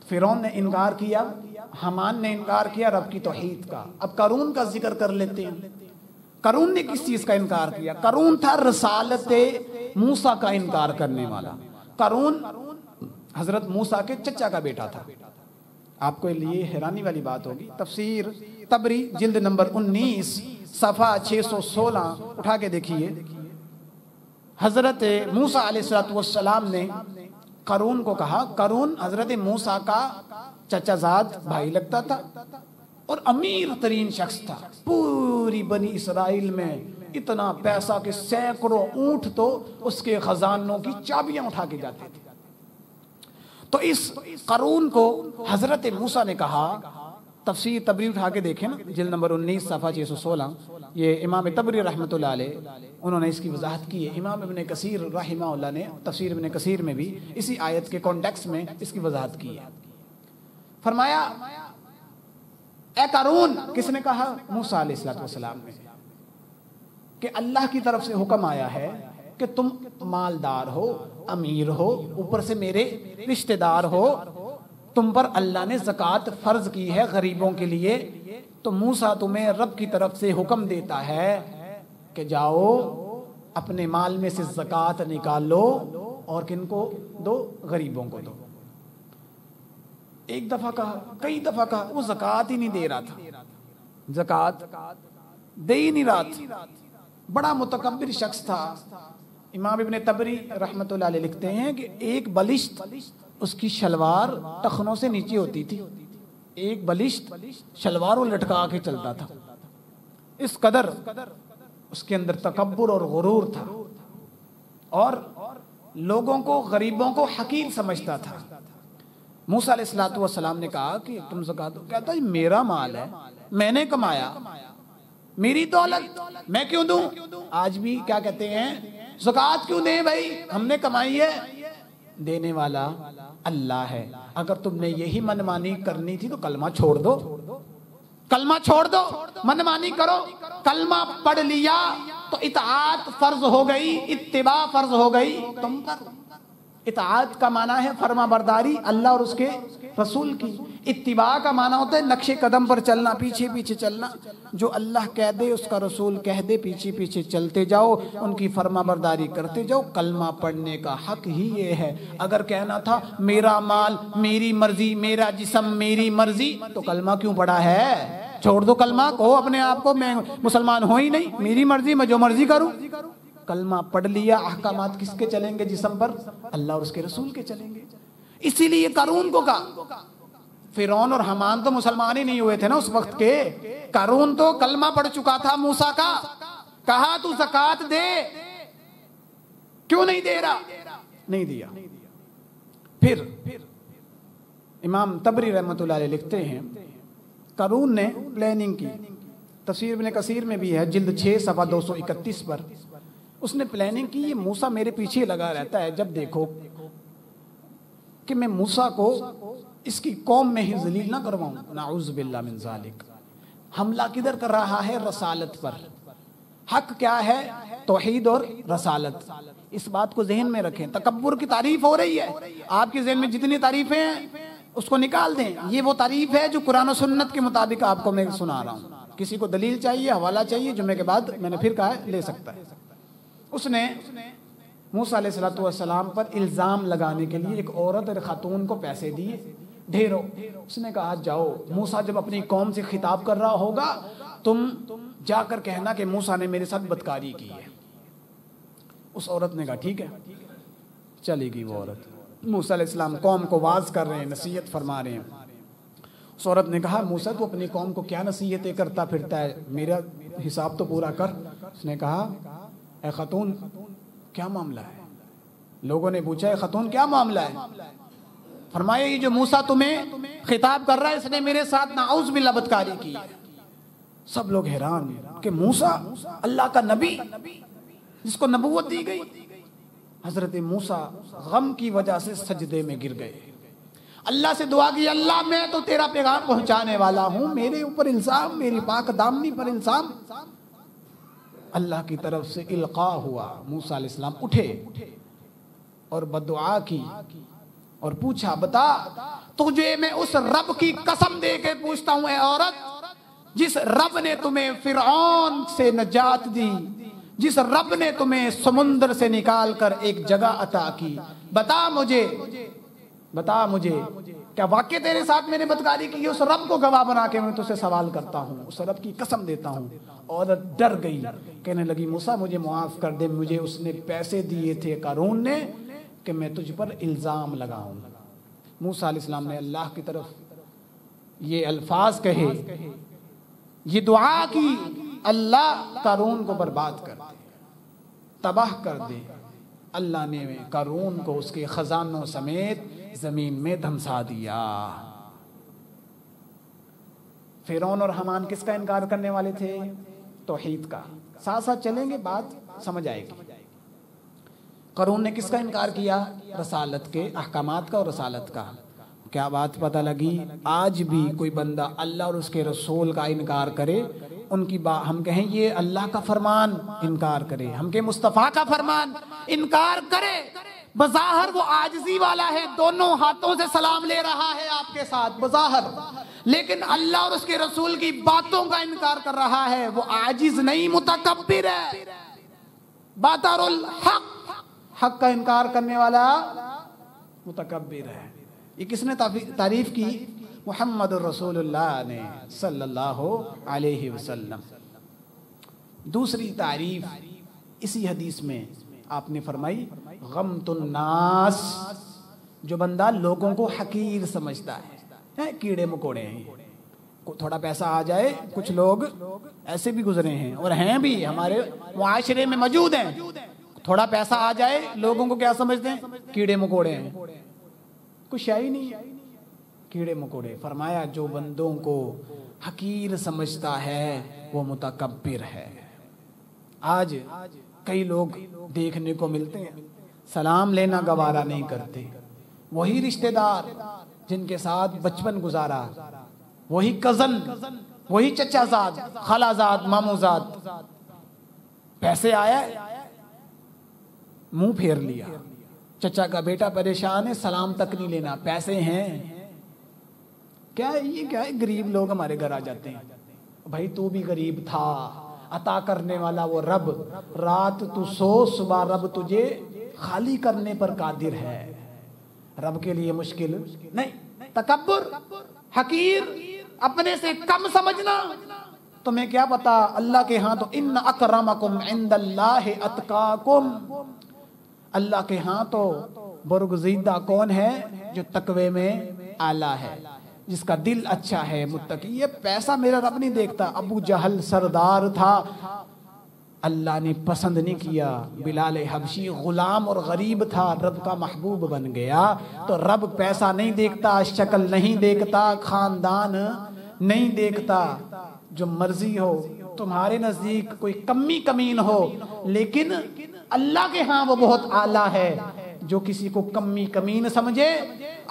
فرعون نے انکار کیا، حامان نے انکار کیا رب کی توحید کا۔ اب قارون کا ذکر کر لیتے ہیں۔ قارون نے کس چیز کا انکار کیا؟ قارون تھا رسالت موسیٰ کا انکار کرنے والا۔ قارون حضرت موسیٰ کے چچا کا بیٹا تھا۔ آپ کو لیے حیرانی والی بات ہوگی، تفسیر تبری جلد نمبر 19 صفحہ 616 اٹھا کے دیکھیے۔ حضرت موسیٰ علیہ السلام نے قارون کو کہا، قارون حضرت موسیٰ کا چچا زاد بھائی لگتا تھا اور امیر ترین شخص تھا۔ پوری بنی اسرائیل میں اتنا پیسہ کہ سینکڑوں اونٹ تو اس کے خزانوں کی چابیاں اٹھا کے جاتے تھے۔ تو اس قارون کو حضرت موسیٰ نے کہا، تفسیر تبری اٹھا کے دیکھیں نا، جلد نمبر 19 صفحہ 616، یہ امام تبری رحمۃ اللہ علیہ انہوں نے اس کی وضاحت کی ہے۔ امام ابن کثیر رحمہ اللہ نے تفسیر ابن کثیر میں بھی اسی آیت کے کانٹیکس میں اس کی وضاحت کی ہے۔ فرمایا اے قارون، کس نے کہا؟ موسیٰ علیہ السلام نے، کہ اللہ کی طرف سے حکم آیا ہے کہ تم مالدار ہو، امیر ہو، اوپر سے میرے رشتہ دار ہو، تم پر اللہ نے زکوٰۃ فرض کی ہے غریبوں کے لیے، تو موسیٰ تمہیں رب کی طرف سے حکم دیتا ہے کہ جاؤ اپنے مال میں سے زکوٰۃ نکال لو اور کن کو دو؟ غریبوں کو دو۔ ایک دفعہ کہا، کئی دفعہ کہا، وہ زکوٰۃ ہی نہیں دے رہا تھا، زکوٰۃ دے ہی نہیں رہا تھا۔ بڑا متکبر شخص تھا۔ امام ابن طبری رحمۃ اللہ علیہ لکھتے ہیں کہ ایک بلشت اس کی شلوار ٹخنوں سے نیچے ہوتی تھی، ایک بلشت شلوار وہ لٹکا کے چلتا تھا، اس قدر اس کے اندر تکبر اور غرور تھا، اور لوگوں کو، غریبوں کو حقیر سمجھتا تھا۔ موسیٰ علیہ الصلوۃ والسلام نے کہا کہ تم زکوٰۃ دو، کہتا ہے میرا مال ہے، میں نے کمایا، میری دولت، میں کیوں دوں؟ آج بھی کیا کہتے ہیں، زکوٰۃ کیوں دیں بھائی، ہم نے کمائی ہے۔ دینے والا اللہ ہے۔ اگر تم نے یہی منمانی کرنی تھی تو کلمہ چھوڑ دو، کلمہ چھوڑ دو، منمانی کرو۔ کلمہ پڑھ لیا تو اطاعت فرض ہو گئی، اتباع فرض ہو گئی تم پر۔ اطاعت کا معنی ہے فرما برداری اللہ اور اس کے رسول کی، اتباع کا معنی ہوتا ہے نقش قدم پر چلنا، پیچھے پیچھے چلنا، جو اللہ کہہ دے اس کا رسول کہہ دے پیچھے پیچھے چلتے جاؤ، ان کی فرما برداری کرتے جاؤ۔ کلمہ پڑھنے کا حق ہی یہ ہے۔ اگر کہنا تھا میرا مال میری مرضی، میرا جسم میری مرضی، تو کلمہ کیوں پڑھا ہے؟ چھوڑ دو کلمہ کو، اپنے آپ کو میں مسلمان ہوں ہی نہیں، میری مرضی، میں جو مرضی کروں۔ کلمہ پڑھ لیا، احکامات کس کے چلیں گے جسم پر؟ اللہ اور اس کے رسول کے چلیں گے۔ اسی لیے قارون کو کہا، فرعون اور حامان تو مسلمان ہی نہیں ہوئے تھے نا اس وقت کے، قارون تو کلمہ پڑھ چکا تھا موسیٰ کا، کہا تو زکوٰۃ دے، کیوں نہیں دے رہا؟ نہیں دیا۔ پھر امام طبری رحمۃ اللہ علیہ لکھتے ہیں قارون نے پلاننگ کی، تفسیر ابن کثیر میں بھی ہے جلد 6 صفحہ 231 پر، اس نے پلاننگ کی یہ موسیٰ میرے پیچھے لگا رہتا ہے، جب دیکھو کہ میں موسیٰ کو اس کی قوم میں ہی ذلیل نہ کرواؤں، نعوذ باللہ من ذالک۔ حملہ کدھر کر رہا ہے؟ رسالت پر۔ حق کیا ہے؟ توحید اور رسالت۔ اس بات کو ذہن میں رکھیں۔ تکبر کی تعریف ہو رہی ہے، آپ کے ذہن میں جتنی تعریفیں ہیں اس کو نکال دیں۔ یہ وہ تعریف ہے جو قرآن و سنت کے مطابق آپ کو میں سنا رہا ہوں۔ کسی کو دلیل چاہیے، حوالہ چاہیے، جمعے کے بعد میں نے پھر کہا ہے لے سکتا ہے۔ اس نے موسیٰ علیہ السلام پر الزام لگانے کے لیے ایک عورت اور خاتون کو پیسے دیے ڈھیروں۔ اس نے کہا جاؤ، موسیٰ جب اپنی قوم سے خطاب کر رہا ہوگا تم جا کر کہنا کہ موسیٰ نے میرے ساتھ بدکاری کی ہے۔ اس عورت نے کہا ٹھیک ہے، چلے گی وہ عورت۔ موسیٰ علیہ السلام قوم کو واعظ کر رہے ہیں، نصیحت فرما رہے ہیں۔ اس عورت نے کہا موسیٰ تو اپنی قوم کو کیا نصیحتیں کرتا پھرتا ہے، میرا حساب تو پورا کر۔ اس نے کہا اے خاتون کیا معاملہ ہے؟ لوگوں نے پوچھا اے خاتون کیا معاملہ ہے؟ فرمایا یہ جو موسیٰ تمہیں خطاب کر رہا ہے اس نے میرے ساتھ نعوذ باللہ بدکاری کی ہے۔ سب لوگ حیران کہ موسیٰ اللہ کا نبی جس کو نبوت دی گئی۔ حضرت موسیٰ غم کی وجہ سے سجدے میں گر گئے، اللہ سے دعا کی اللہ میں تو تیرا پیغام پہنچانے والا ہوں، میرے اوپر الزام، میری پاک دامنی پر الزام۔ اللہ کی طرف سے القاء ہوا، موسیٰ علیہ السلام اٹھے اور بدعا کی اور پوچھا بتا تجھے میں اس رب کی قسم دے کے پوچھتا ہوں اے عورت جس رب نے تمہیں فرعون سے نجات دی، جس رب نے تمہیں سمندر سے نکال کر ایک جگہ عطا کی، بتا مجھے کیا واقعی تیرے ساتھ میں نے بدکاری کی؟ اس رب کو گواہ بنا کے میں تجھ سے سوال کرتا ہوں، اس رب کی قسم دیتا ہوں۔ عورت ڈر گئی، کہنے لگی موسیٰ مجھے معاف کر دے، مجھے اس نے پیسے دیے تھے قارون نے کہ میں تجھ پر الزام لگاؤں۔ موسیٰ علیہ السلام نے اللہ کی طرف یہ الفاظ کہے، یہ دعا کی، اللہ قارون کو برباد کر دے، تباہ کر دے۔ اللہ نے قارون کو اس کے خزانوں سمیت زمین میں دھمسا دیا۔ فرعون اور حامان کس کا انکار کرنے والے تھے؟ توحید کا۔ ساتھ ساتھ چلیں گے بات سمجھ آئے گی۔ قارون نے کس کا انکار کیا؟ رسالت کے، احکامات کا اور رسالت کا۔ کیا بات پتہ لگی؟ آج بھی کوئی بندہ اللہ اور اس کے رسول کا انکار کرے، ان کی ہم کہیں یہ اللہ کا فرمان انکار کرے، ہم کہ مصطفیٰ کا فرمان انکار کرے، بظاہر وہ عاجزی والا ہے، دونوں ہاتھوں سے سلام لے رہا ہے آپ کے ساتھ بظاہر، لیکن اللہ اور اس کے رسول کی باتوں کا انکار کر رہا ہے، وہ عاجز نہیں متکبر ہے، باتر الحق، حق کا انکار کرنے والا متکبر ہے۔ یہ کس نے تعریف کی؟ محمد الرسول اللہ نے صلی اللہ علیہ وسلم۔ دوسری تعریف اسی حدیث میں آپ نے فرمائی غمت الناس، جو بندہ لوگوں کو حقیر سمجھتا ہے، کیڑے مکوڑے ہیں، تھوڑا پیسہ آ جائے، کچھ لوگ ایسے بھی گزرے ہیں اور ہیں بھی ہمارے معاشرے میں موجود ہیں، تھوڑا پیسہ آ جائے لوگوں کو کیا سمجھتے ہیں؟ کیڑے مکوڑے ہیں، کچھ ہے ہی نہیں، کیڑے مکوڑے۔ فرمایا جو بندوں کو حقیر سمجھتا ہے وہ متکبر ہے۔ آج کئی لوگ دیکھنے کو ملتے ہیں سلام لینا گوارا نہیں کرتے، وہی رشتہ دار جن کے ساتھ بچپن گزارا، وہی کزن، وہی چچا زاد، خالہ زاد، ماموں زاد، پیسے آیا منہ پھیر لیا، چچا کا بیٹا پریشان ہے سلام تک نہیں لینا، پیسے ہیں کیا، یہ کیا ہے، غریب لوگ ہمارے گھر آ جاتے ہیں، بھائی تو بھی غریب تھا، عطا کرنے والا وہ رب، رات تو سو صبح رب تجھے خالی کرنے پر قادر ہے، رب کے لیے مشکل نہیں۔ تکبر، حقیر، اپنے سے کم سمجھنا، تمہیں کیا پتا اللہ کے ہاں تو ان اکرمکم عند اللہ اتقاکم، اللہ کے ہاں تو برگزیدہ کون ہے؟ جو تقوی میں اعلیٰ ہے، جس کا دل اچھا ہے، متقی۔ یہ پیسہ میرا رب نہیں دیکھتا، ابو جہل سردار تھا، اللہ نے پسند نہیں کیا، بلال حبشی غلام اور غریب تھا، رب کا محبوب بن گیا، تو رب پیسہ نہیں دیکھتا، شکل نہیں دیکھتا، خاندان نہیں دیکھتا، جو مرضی ہو، تمہارے نزدیک کوئی کمی کمین ہو، لیکن اللہ کے ہاں وہ بہت اعلیٰ ہے۔ جو کسی کو کمی کمین سمجھے،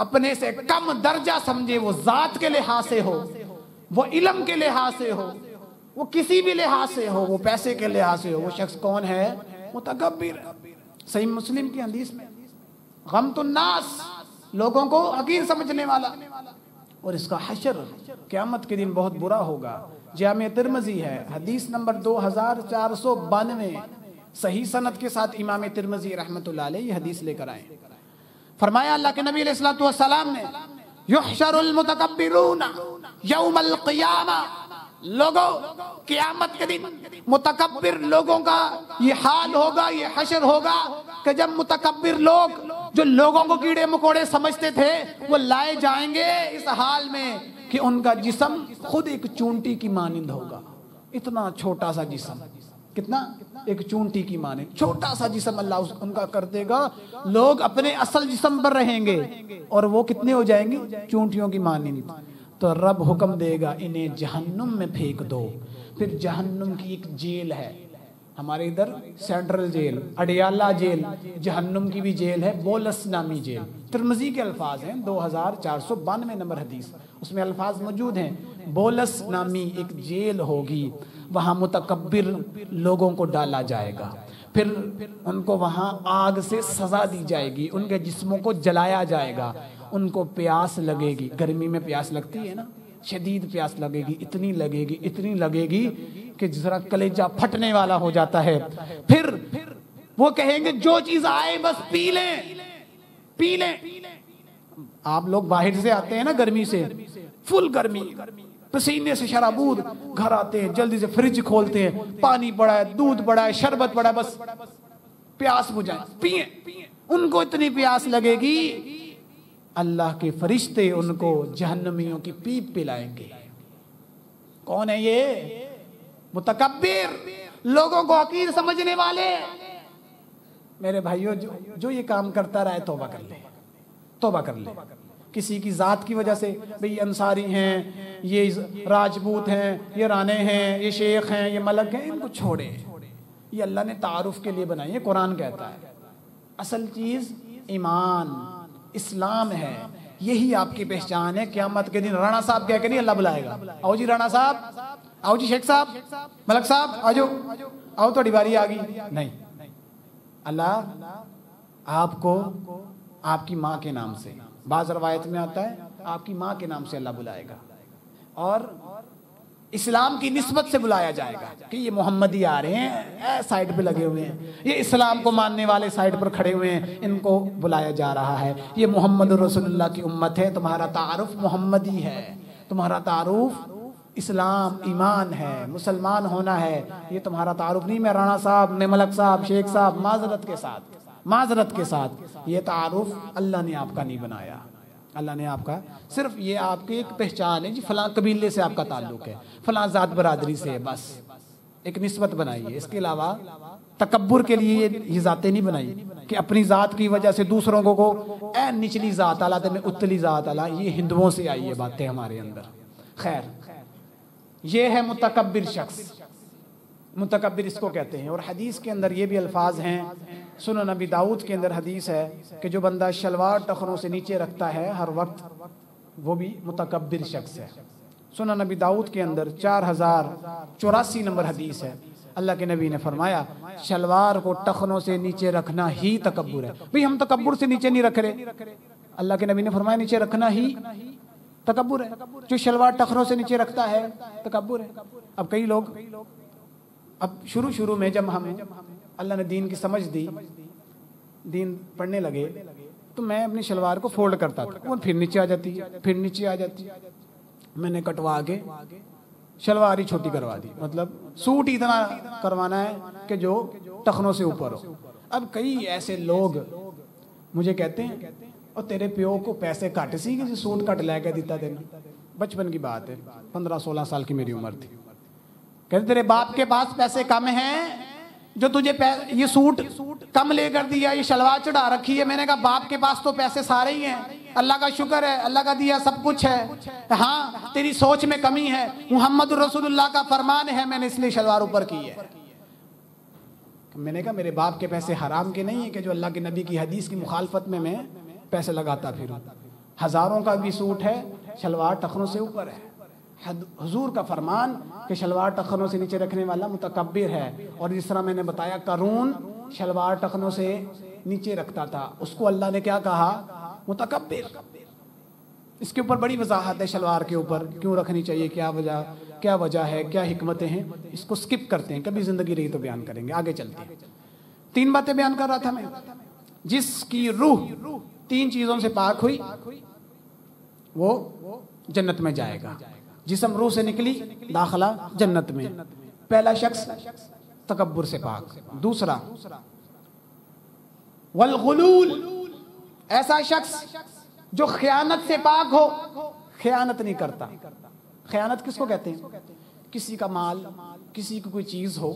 اپنے سے کم درجہ سمجھے، وہ ذات کے لحاظ سے ہو، وہ علم کے لحاظ سے ہو، وہ کسی بھی لحاظ سے ہو، وہ پیسے کے لحاظ سے ہو، وہ شخص کون ہے؟ متکبر۔ صحیح مسلم کی حدیث میں غمت الناس، لوگوں کو حقیر سمجھنے والا، اور اس کا حشر قیامت کے دن بہت برا ہوگا۔ جامع ترمذی ہے، حدیث نمبر 2492، صحیح سند کے ساتھ امام ترمذی رحمۃ اللہ علیہ یہ حدیث لے کر آئے۔ فرمایا اللہ کے نبی علیہ الصلوۃ والسلام نے یحشر المتکبرون یوم القیامہ، لوگوں قیامت کے دن متکبر لوگوں کا یہ حال ہوگا، یہ حشر ہوگا کہ جب متکبر لوگ جو لوگوں کو کیڑے مکوڑے سمجھتے تھے، وہ لائے جائیں گے اس حال میں کہ ان کا جسم خود ایک چونٹی کی مانند ہوگا، اتنا چھوٹا سا جسم، کتنا؟ ایک چونٹی کی مانند چھوٹا سا جسم اللہ ان کا کر دے گا، لوگ اپنے اصل جسم پر رہیں گے اور وہ کتنے ہو جائیں گے؟ چونٹیوں کی مانند۔ تو رب حکم دے گا انہیں جہنم میں پھینک دو۔ پھر جہنم کی ایک جیل ہے، ہمارے ادھر سینٹرل جیل، اڈیالہ جیل، جہنم کی بھی جیل ہے، بولس نامی جیل، ترمذی کے الفاظ ہیں، 2492 نمبر حدیث، اس میں الفاظ موجود ہیں، بولس نامی ایک جیل ہوگی، وہاں متکبر لوگوں کو ڈالا جائے گا، پھر ان کو وہاں آگ سے سزا دی جائے گی، ان کے جسموں کو جلایا جائے گا، ان کو پیاس لگے گی، گرمی میں پیاس لگتی ہے نا، شدید پیاس لگے گی، اتنی لگے گی کہ جس طرح کلیجہ پھٹنے والا ہو جاتا ہے۔ پھر وہ کہیں گے جو چیز آئے بس پی لیں۔ آپ لوگ باہر سے آتے ہیں نا گرمی سے، فل گرمی، پسینے سے شرابور، گھر آتے ہیں جلدی سے فریج کھولتے ہیں، پانی پڑا ہے، دودھ پڑا ہے، شربت پڑا ہے، بس پیاس بجھائیں، پیئیں۔ ان کو اتنی پیاس لگے گی، اللہ کے فرشتے ان کو جہنمیوں کی پیپ پلائیں گے۔ کون ہے یہ؟ متکبر، لوگوں کو حقیر سمجھنے والے۔ میرے بھائیو، جو یہ کام کرتا رہے توبہ کر لے۔ کسی کی ذات کی وجہ سے، بھئی یہ انصاری ہیں، یہ راجپوت ہیں، یہ رانے ہیں، یہ شیخ ہیں، یہ ملک ہیں، ان کو چھوڑے، یہ اللہ نے تعارف کے لیے بنائی ہے، قرآن کہتا ہے۔ اصل چیز ایمان، اسلام ہے، یہی آپ کی پہچان ہے۔ قیامت کے دن رانا صاحب کیا کہ نہیں، اللہ بلائے گا، آؤ جی رانا صاحب، آؤ جی شیخ صاحب، ملک صاحب، آؤ تھوڑی باری آ گئی، نہیں، اللہ آپ کو آپ کی ماں کے نام سے، بعض روایت میں آتا ہے آپ کی ماں کے نام سے اللہ بلائے گا، اور اسلام کی نسبت سے بلایا جائے گا کہ یہ محمدی آ رہے ہیں، سائڈ پہ لگے ہوئے ہیں، یہ اسلام کو ماننے والے سائڈ پر کھڑے ہوئے ہیں، ان کو بلایا جا رہا ہے، یہ محمد رسول اللہ کی امت ہے، تمہارا تعارف محمدی ہے، تمہارا تعارف اسلام ایمان ہے، مسلمان ہونا ہے، یہ تمہارا تعارف نہیں میں رانا صاحب، میں ملک صاحب، شیخ صاحب، معذرت کے ساتھ یہ تعارف اللہ نے آپ کا نہیں بنایا، اللہ نے آپ کا صرف یہ آپ کی ایک پہچان ہے، جی فلاں قبیلے سے آپ کا تعلق ہے، فلاں ذات برادری سے ہے، بس ایک نسبت بنائی ہے، اس کے علاوہ تکبر کے لیے یہ ذاتیں نہیں بنائی کہ اپنی ذات کی وجہ سے دوسروں کو اے نچلی ذات اعلیٰ میں اتلی ذات اعلیٰ، یہ ہندوؤں سے آئی ہے باتیں ہمارے اندر۔ خیر، یہ ہے متکبر شخص، متکبر اس کو کہتے ہیں، اور حدیث کے اندر یہ بھی الفاظ ہیں، سنن نبی داؤد کے اندر حدیث ہے کہ جو بندہ شلوار ٹخنوں سے نیچے رکھتا ہے ہر وقت، وہ بھی متکبر شخص ہے۔ سنن نبی داؤد کے اندر 4084 نمبر حدیث ہے، اللہ کے نبی نے فرمایا شلوار کو ٹخنوں سے نیچے رکھنا ہی تکبر ہے۔ بھئی ہم تکبر سے نیچے نہیں رکھ رہے، اللہ کے نبی نے فرمایا نیچے رکھنا ہی تکبر ہے، جو شلوار ٹخنوں سے نیچے رکھتا ہے تکبر ہے۔ اب کئی لوگ، اب شروع میں جب ہم اللہ نے دین کی سمجھ دی، دین پڑھنے لگے، تو میں اپنی شلوار کو فولڈ کرتا تھا، وہ پھر نیچے آ جاتی ہے، پھر نیچے آ جاتی ہے، میں نے کٹوا کے شلوار ہی چھوٹی کروا دی، مطلب سوٹ ہی اتنا کروانا ہے کہ جو ٹخنوں سے اوپر ہو۔ اب کئی ایسے لوگ مجھے کہتے ہیں اور تیرے پیو کو پیسے کٹ سی کہ سوٹ کٹ لے کے دیتا دینا، بچپن کی بات ہے، 15-16 سال کی میری عمر تھی، کہتے تیرے باپ کے پاس پیسے کم ہیں جو تجھے یہ سوٹ کم لے کر دیا، یہ شلوار چڑھا رکھی ہے۔ میں نے کہا باپ کے پاس تو پیسے سارے ہی ہیں، اللہ کا شکر ہے، اللہ کا دیا سب کچھ ہے، ہاں تیری سوچ میں کمی ہے، محمد رسول اللہ کا فرمان ہے، میں نے اس لیے شلوار اوپر کی ہے۔ میں نے کہا میرے باپ کے پیسے حرام کے نہیں ہیں کہ جو اللہ کے نبی کی حدیث کی مخالفت میں پیسے لگاتا پھروں، ہزاروں کا بھی سوٹ ہے، شلوار ٹخنوں سے اوپر ہے۔ حضور کا فرمان کہ شلوار ٹخنوں سے نیچے رکھنے والا متکبر ہے، اور جس طرح میں نے بتایا قارون شلوار ٹخنوں سے نیچے رکھتا تھا، اس کو اللہ نے کیا کہا؟ متکبر۔ اس کے اوپر بڑی وضاحت ہے، شلوار کے اوپر کیوں رکھنی چاہیے، کیا وجہ ہے، کیا حکمتیں ہیں، اس کو سکپ کرتے ہیں، کبھی زندگی رہی تو بیان کریں گے، آگے چلتے ہیں۔ 3 باتیں بیان کر رہا تھا میں، جس کی روح 3 چیزوں سے پاک ہوئی وہ جنت میں جائے گا، جسم روح سے نکلی داخلہ جنت میں۔ پہلا شخص تکبر سے پاک، دوسرا والغلول، ایسا شخص جو خیانت سے پاک ہو، خیانت نہیں کرتا۔ خیانت کس کو کہتے ہیں؟ کسی کا مال، کسی کی کوئی چیز ہو،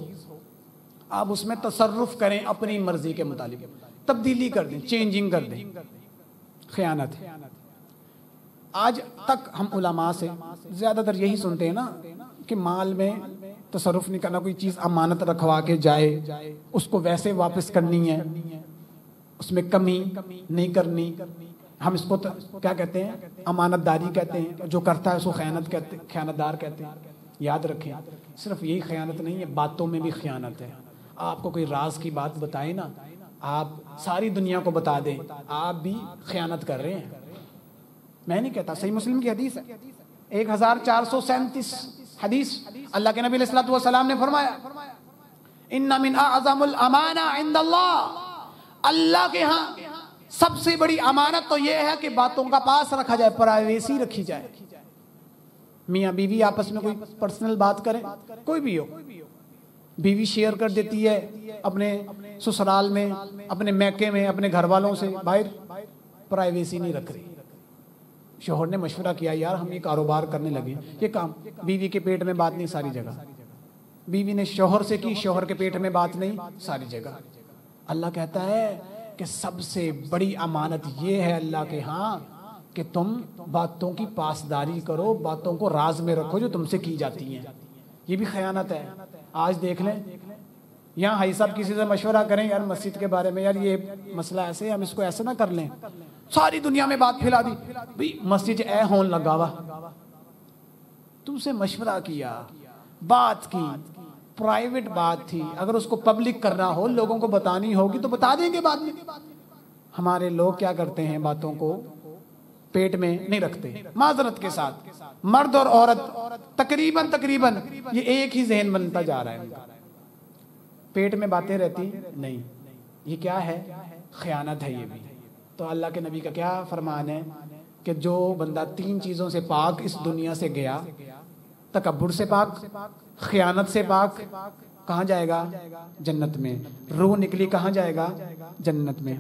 آپ اس میں تصرف کریں اپنی مرضی کے مطابق، تبدیلی کر دیں، چینجنگ کر دیں، خیانت ہے۔ آج تک ہم علماء سے زیادہ تر یہی سنتے ہیں نا کہ مال میں تصرف نہیں کرنا، کوئی چیز امانت رکھوا کے جائے اس کو ویسے واپس کرنی ہے، اس میں کمی نہیں کرنی۔ ہم اس کو کیا کہتے ہیں؟ امانت داری کہتے ہیں، جو کرتا ہے اس کو خیانت دار کہتے ہیں۔ یاد رکھیں صرف یہی خیانت نہیں ہے، باتوں میں بھی خیانت ہے۔ آپ کو کوئی راز کی بات بتائے نا، آپ ساری دنیا کو بتا دیں، آپ بھی خیانت کر رہے ہیں۔ میں نہیں کہتا، صحیح مسلم کی حدیث ہے 1437 حدیث، اللہ کے نبی علیہ الصلوۃ والسلام نے فرمایا ان من اعظم الامانہ عند اللہ کے ہاں سب سے بڑی امانت تو یہ ہے کہ باتوں کا پاس رکھا جائے، پرائیویسی رکھی جائے۔ میاں بیوی آپس میں کوئی پرسنل بات کریں، کوئی بھی ہو، بیوی شیئر کر دیتی ہے اپنے سسرال میں، اپنے میکے میں، اپنے گھر والوں سے، باہر پرائیویسی نہیں رکھ رہی۔ شوہر نے مشورہ کیا یار ہم یہ کاروبار کرنے لگے، یہ کام، بیوی کے پیٹ میں بات نہیں ساری جگہ، بیوی نے شوہر سے کی، شوہر کے پیٹ میں بات نہیں ساری جگہ۔ اللہ کہتا ہے کہ سب سے بڑی امانت یہ ہے اللہ کے ہاں کہ تم باتوں کی پاسداری کرو، باتوں کو راز میں رکھو جو تم سے کی جاتی ہیں۔ یہ بھی خیانت ہے۔ آج دیکھ لیں یہاں بھائی صاحب کسی سے مشورہ کریں یار مسجد کے بارے میں، یار یہ مسئلہ ایسے ہے، ہم اس کو ایسے نہ کر لیں، ساری دنیا میں بات پھیلا دی، بھی مسجد اے ہون لگا وا، تم سے مشورہ کیا، بات کی، پرائیویٹ بات تھی، اگر اس کو پبلک کرنا ہو، لوگوں کو بتانی ہوگی تو بتا دیں گے بعد میں، ہمارے لوگ کیا کرتے ہیں، باتوں کو پیٹ میں نہیں رکھتے، معذرت کے ساتھ مرد اور عورت تقریباً یہ ایک ہی ذہن بنتا جا رہا ہے ان کا، پیٹ میں باتیں رہتی نہیں، یہ کیا ہے؟ خیانت ہے یہ بھی۔ تو اللہ کے نبی کا کیا فرمان ہے کہ جو بندہ 3 چیزوں سے پاک اس دنیا سے گیا، تکبر سے پاک، خیانت سے پاک، کہاں جائے گا؟ جنت میں۔ روح نکلی کہاں جائے گا؟ جنت میں۔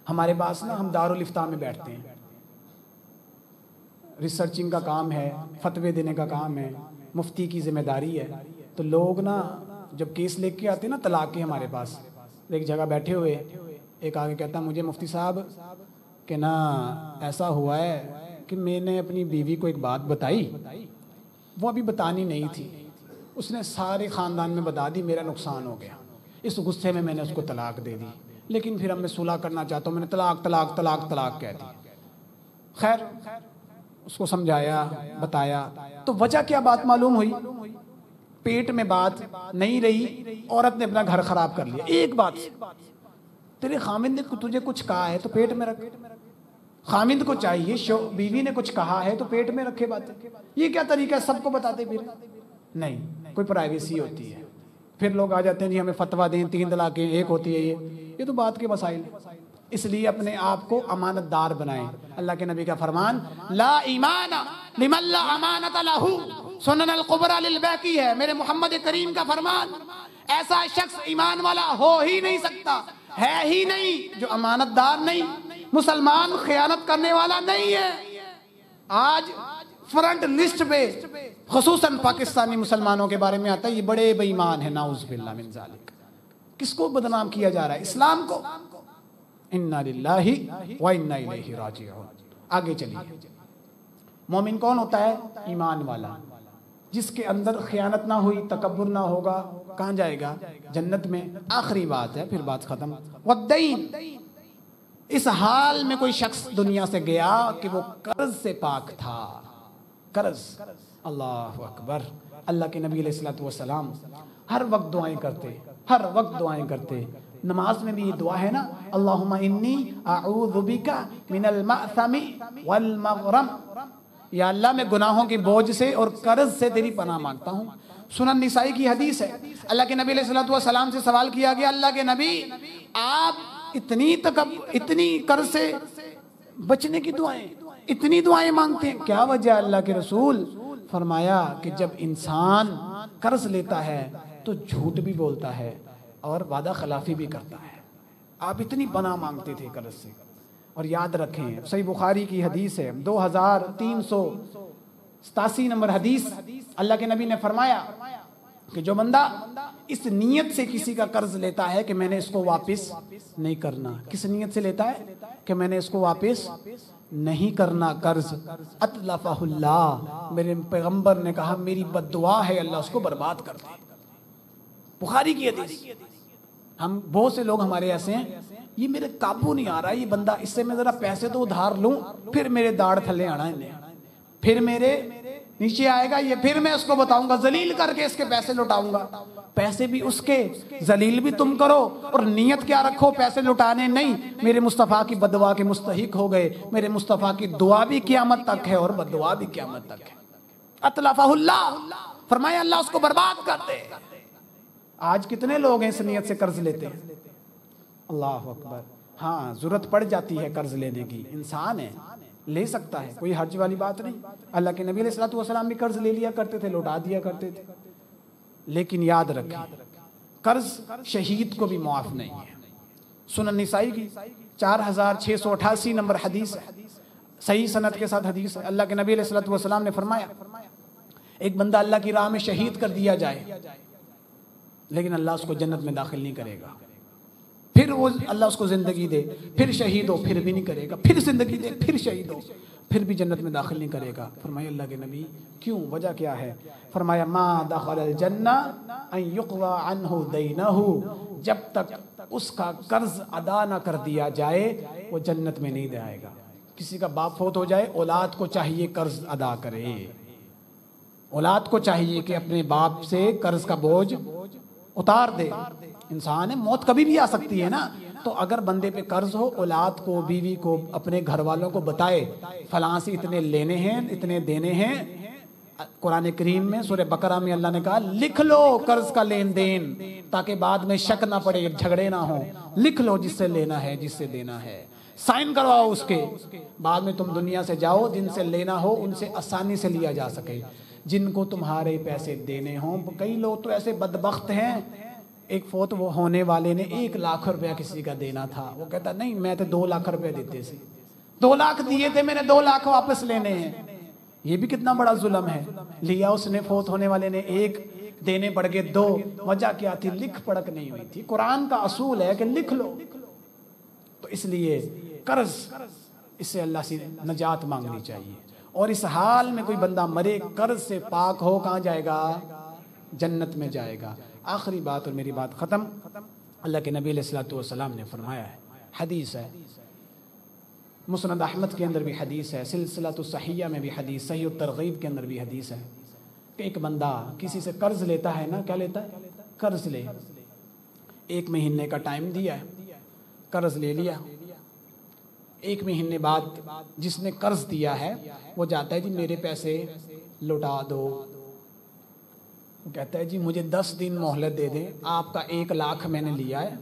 ہمارے پاس نا، ہم دارالافتاء میں بیٹھتے ہیں، ریسرچنگ کا کام ہے، فتوے دینے کا کام ہے، مفتی کی ذمہ داری ہے۔ تو لوگ نا جب کیس لے کے آتے ہیں نا طلاق کے، ہمارے پاس ایک جگہ بیٹھے ہوئے، ایک آگے کہتا مجھے مفتی صاحب کہ نا ایسا ہوا ہے کہ میں نے اپنی بیوی کو ایک بات بتائی، وہ ابھی بتانی نہیں تھی، اس نے سارے خاندان میں بتا دی، میرا نقصان ہو گیا، اس غصے میں نے اس کو طلاق دے دی، لیکن پھر اب میں صلح کرنا چاہتا ہوں، میں نے طلاق طلاق طلاق طلاق کہہ دی۔ خیر اس کو سمجھایا، بتایا، تو وجہ کیا بات معلوم ہوئی؟ پیٹ میں بات نہیں رہی، عورت نے اپنا گھر خراب کر لیا ایک بات سے۔ تیرے خامند نے تجھے کچھ کہا ہے تو پیٹ میں رکھ، خامند کو چاہیے، بیوی نے کچھ کہا ہے تو پیٹ میں رکھے باتیں۔ یہ کیا طریقہ ہے سب کو بتاتے پھر؟ نہیں، کوئی پرائیویسی ہوتی ہے۔ پھر لوگ آ جاتے ہیں جی ہمیں فتویٰ دیں، 3 طلاقیں، ایک ہوتی ہے، یہ تو بات کے مسائل ہیں۔ اس لیے اپنے آپ کو امانت دار بنائیں۔ اللہ کے نبی کا فرمان، لا ایمان لمن لا امانت لہ، سنن القبرى للبیقی ہے۔ میرے محمد کریم کا فرمان، ایسا شخص ایمان والا ہو ہی نہیں سکتا، ہے ہی نہیں، جو امانت دار نہیں، مسلمان خیانت کرنے والا نہیں ہے۔ آج فرنٹ لسٹ پہ خصوصاً پاکستانی مسلمانوں کے بارے میں آتا ہے یہ بڑے بے ایمان ہیں، نعوذ باللہ من ذالک۔ کس کو بدنام کیا جا رہا ہے؟ اسلام کو۔ انا للہ و انا الیہ راجعون۔ آگے چلیے، مومن کون ہوتا ہے؟ ایمان والا، جس کے اندر خیانت نہ ہوئی، تکبر نہ ہوگا، کہاں جائے گا؟ جنت میں۔ آخری بات ہے، پھر بات ختم۔ والدین، اس حال میں کوئی شخص دنیا سے گیا کہ وہ قرض سے پاک تھا۔ قرض، اللہ اکبر۔ اللہ کے نبی علیہ الصلوۃ والسلام ہر وقت دعائیں کرتے، ہر وقت دعائیں کرتے۔ نماز میں بھی یہ دعا ہے نا، اللہم انی اعوذ بک من المأثم والمغرم، یا اللہ میں گناہوں کی بوجھ سے اور قرض سے تیری پناہ مانگتا ہوں۔ سنن نسائی کی حدیث ہے، اللہ کے نبی علیہ الصلوۃ والسلام سے سوال کیا گیا، اللہ کے نبی آپ اتنی قرض سے بچنے کی دعائیں، اتنی دعائیں مانگتے ہیں، کیا وجہ؟ اللہ کے رسول فرمایا کہ جب انسان قرض لیتا ہے تو جھوٹ بھی بولتا ہے اور وعدہ خلافی بھی کرتا ہے۔ آپ اتنی پناہ مانگتے تھے قرض سے۔ اور یاد رکھیں، صحیح بخاری کی حدیث ہے، 2387 نمبر حدیث، اللہ کے نبی نے فرمایا کہ جو بندہ اس نیت سے کسی کا قرض لیتا ہے کہ میں نے اس کو واپس نہیں کرنا، کس نیت سے لیتا ہے؟ کہ میں نے اس کو واپس نہیں کرنا قرض، اتلفہ اللہ، میرے پیغمبر نے کہا میری بد دعا ہے اللہ اس کو برباد کر دے۔ بخاری کی حدیث۔ ہم بہت سے لوگ ہمارے ایسے ہیں، یہ میرے قابو نہیں آ رہا، یہ بندہ، اس سے میں ذرا پیسے تو ادھار لوں، پھر میرے داڑھ تھلے آنا ہے، پھر میرے نیچے آئے گا یہ، پھر میں اس کو بتاؤں گا، ذلیل کر کے اس کے پیسے لٹاؤں گا۔ پیسے بھی اس کے، ذلیل بھی تم کرو، اور نیت کیا رکھو؟ پیسے لٹانے نہیں، میرے مصطفیٰ کی بددعا کے مستحق ہو گئے۔ میرے مصطفیٰ کی دعا بھی قیامت تک ہے اور بددعا بھی قیامت تک ہے۔ اتلفہ اللہ، فرمایا اللہ اس کو برباد کر دے۔ آج کتنے لوگ ہیں اس نیت سے قرض لیتے ہیں؟ اللہ اکبر۔ ہاں ضرورت پڑ جاتی ہے قرض لینے کی، انسان ہے لے سکتا ہے، کوئی حرج والی بات نہیں۔ اللہ کے نبی علیہ الصلوۃ والسلام بھی قرض لے لیا کرتے تھے، لوٹا دیا کرتے تھے، لیکن یاد رکھیں قرض شہید کو بھی معاف نہیں ہے۔ سنن نسائی کی 4688 نمبر حدیث ہے، صحیح سند کے ساتھ حدیث ہے، اللہ کے نبی علیہ الصلوۃ والسلام نے فرمایا ایک بندہ اللہ کی راہ میں شہید کر دیا جائے لیکن اللہ اس کو جنت میں داخل نہیں کرے گا، پھر وہ اللہ اس کو زندگی دے، پھر شہید ہو، پھر بھی نہیں کرے گا، پھر زندگی دے، پھر شہید ہو، پھر بھی جنت میں داخل نہیں کرے گا۔ فرمایا اللہ کے نبی کیوں؟ وجہ کیا ہے؟ فرمایا ما دخل الجنہ ان یقضى عنہ دینہ، جب تک اس کا قرض ادا نہ کر دیا جائے وہ جنت میں نہیں جائے گا۔ کسی کا باپ فوت ہو جائے، اولاد کو چاہیے قرض ادا کرے، اولاد کو چاہیے کہ اپنے باپ سے قرض کا بوجھ اتار دے۔ انسان ہے، موت کبھی بھی آ سکتی ہے نا، تو اگر بندے پہ قرض ہو، اولاد کو، بیوی کو، اپنے گھر والوں کو بتائے فلاں سے اتنے لینے ہیں، اتنے دینے ہیں۔ قرآن کریم میں سورہ بقرہ میں اللہ نے کہا لکھ لو قرض کا لین دین، تاکہ بعد میں شک نہ پڑے، جھگڑے نہ ہوں۔ لکھ لو جس سے لینا ہے، جس سے دینا ہے، سائن کرواؤ اس کے، بعد میں تم دنیا سے جاؤ، جن سے لینا ہو ان سے آسانی سے لیا جا سکے، جن کو تمہارے پیسے دینے ہوں۔ کئی لوگ تو ایسے بدبخت ہیں، ایک فوت وہ ہونے والے نے 1,00,000 روپیہ کسی کا دینا تھا، وہ کہتا نہیں میں تو 2,00,000 روپے دیتے سی، 2,00,000 دیے تھے میں نے 2,00,000 واپس لینے ہیں۔ یہ بھی کتنا بڑا ظلم ہے، لیا اس نے فوت ہونے والے نے 1، دینے پڑ گئے 2، وجہ کیا تھی؟ لکھ پڑک نہیں ہوئی تھی۔ قرآن کا اصول ہے کہ لکھ لو۔ تو اس لیے قرض، اس سے اللہ سے نجات مانگنی چاہیے، اور اس حال میں کوئی بندہ مرے قرض سے پاک ہو، کہاں جائے گا؟ جنت میں جائے گا۔ آخری بات اور میری بات ختم، اللہ کے نبی علیہ الصلوۃ والسلام نے فرمایا ہے، حدیث ہے، مسند احمد کے اندر بھی حدیث ہے، سلسلۃ الصحیحہ میں بھی حدیث، صحیح الترغیب کے اندر بھی حدیث ہے کہ ایک بندہ کسی سے قرض لیتا ہے نا، کیا لیتا ہے؟ قرض لے، 1 مہینے کا ٹائم دیا ہے، قرض لے لیا، 1 مہینے بعد جس نے قرض دیا ہے وہ جاتا ہے جی میرے پیسے لوٹا دو، وہ کہتا ہے جی مجھے 10 دن مہلت دے دیں، آپ کا 1,00,000 میں نے لیا ہے،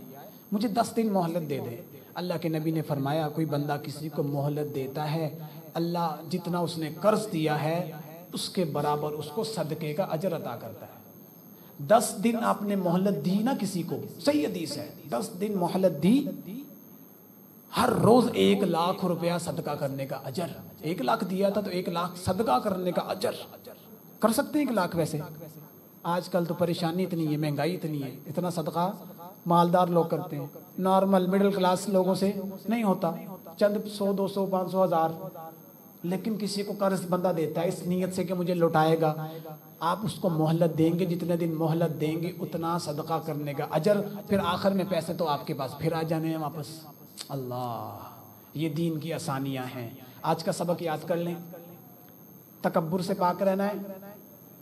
مجھے 10 دن مہلت دے دیں۔ اللہ کے نبی نے فرمایا کوئی بندہ کسی کو مہلت دیتا ہے، اللہ جتنا اس نے قرض دیا ہے اس کے برابر اس کو صدقے کا اجر عطا کرتا ہے۔ 10 دن آپ نے مہلت دی نا کسی کو، صحیح حدیث ہے، 10 دن مہلت دی، ہر روز 1,00,000 روپیہ صدقہ کرنے کا اجر۔ 1,00,000 دیا تھا تو 1,00,000 صدقہ کرنے کا اجر۔ کر سکتے ہیں 1,00,000 ویسے؟ آج کل تو پریشانی اتنی ہے، مہنگائی اتنی ہے، اتنا صدقہ مالدار لوگ کرتے ہیں، نارمل مڈل کلاس لوگوں سے نہیں ہوتا، چند 100 200 500 1000۔ لیکن کسی کو قرض بندہ دیتا ہے اس نیت سے کہ مجھے لوٹائے گا، آپ اس کو مہلت دیں گے، جتنے دن مہلت دیں گے اتنا صدقہ کرنے کا اجر، پھر آخر میں پیسے تو آپ کے پاس پھر آ جانے ہیں واپس۔ اللہ، یہ دین کی آسانیاں ہیں۔ آج کا سبق یاد کر لیں، تکبر سے پاک رہنا ہے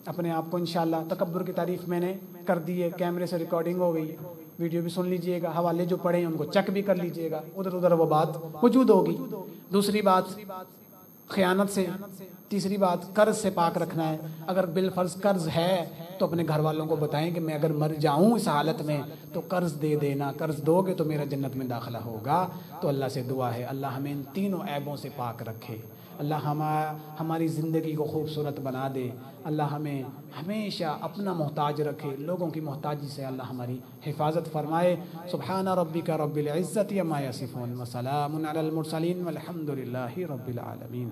اپنے آپ کو انشاءاللہ۔ تکبر کی تعریف میں نے کر دی ہے، کیمرے سے ریکارڈنگ ہو گئی، ویڈیو بھی سن لیجئے گا، حوالے جو پڑھے ہیں ان کو چیک بھی کر لیجئے گا، ادھر ادھر وہ بات موجود ہوگی۔ دوسری بات خیانت سے، تیسری بات قرض سے پاک رکھنا ہے۔ اگر بالفرض قرض ہے تو اپنے گھر والوں کو بتائیں کہ میں اگر مر جاؤں اس حالت میں تو قرض دے دینا، قرض دو گے تو میرا جنت میں داخلہ ہوگا۔ تو اللہ سے دعا ہے اللہ ہمیں ان تینوں عیبوں سے پاک رکھے، اللہ ہماری زندگی کو خوبصورت بنا دے، اللہ ہمیں ہمیشہ اپنا محتاج رکھے، لوگوں کی محتاجی سے اللہ ہماری حفاظت فرمائے۔ سبحان ربک رب العزت عما یصفون وسلام علی المرسلین والحمد للہ رب العالمین۔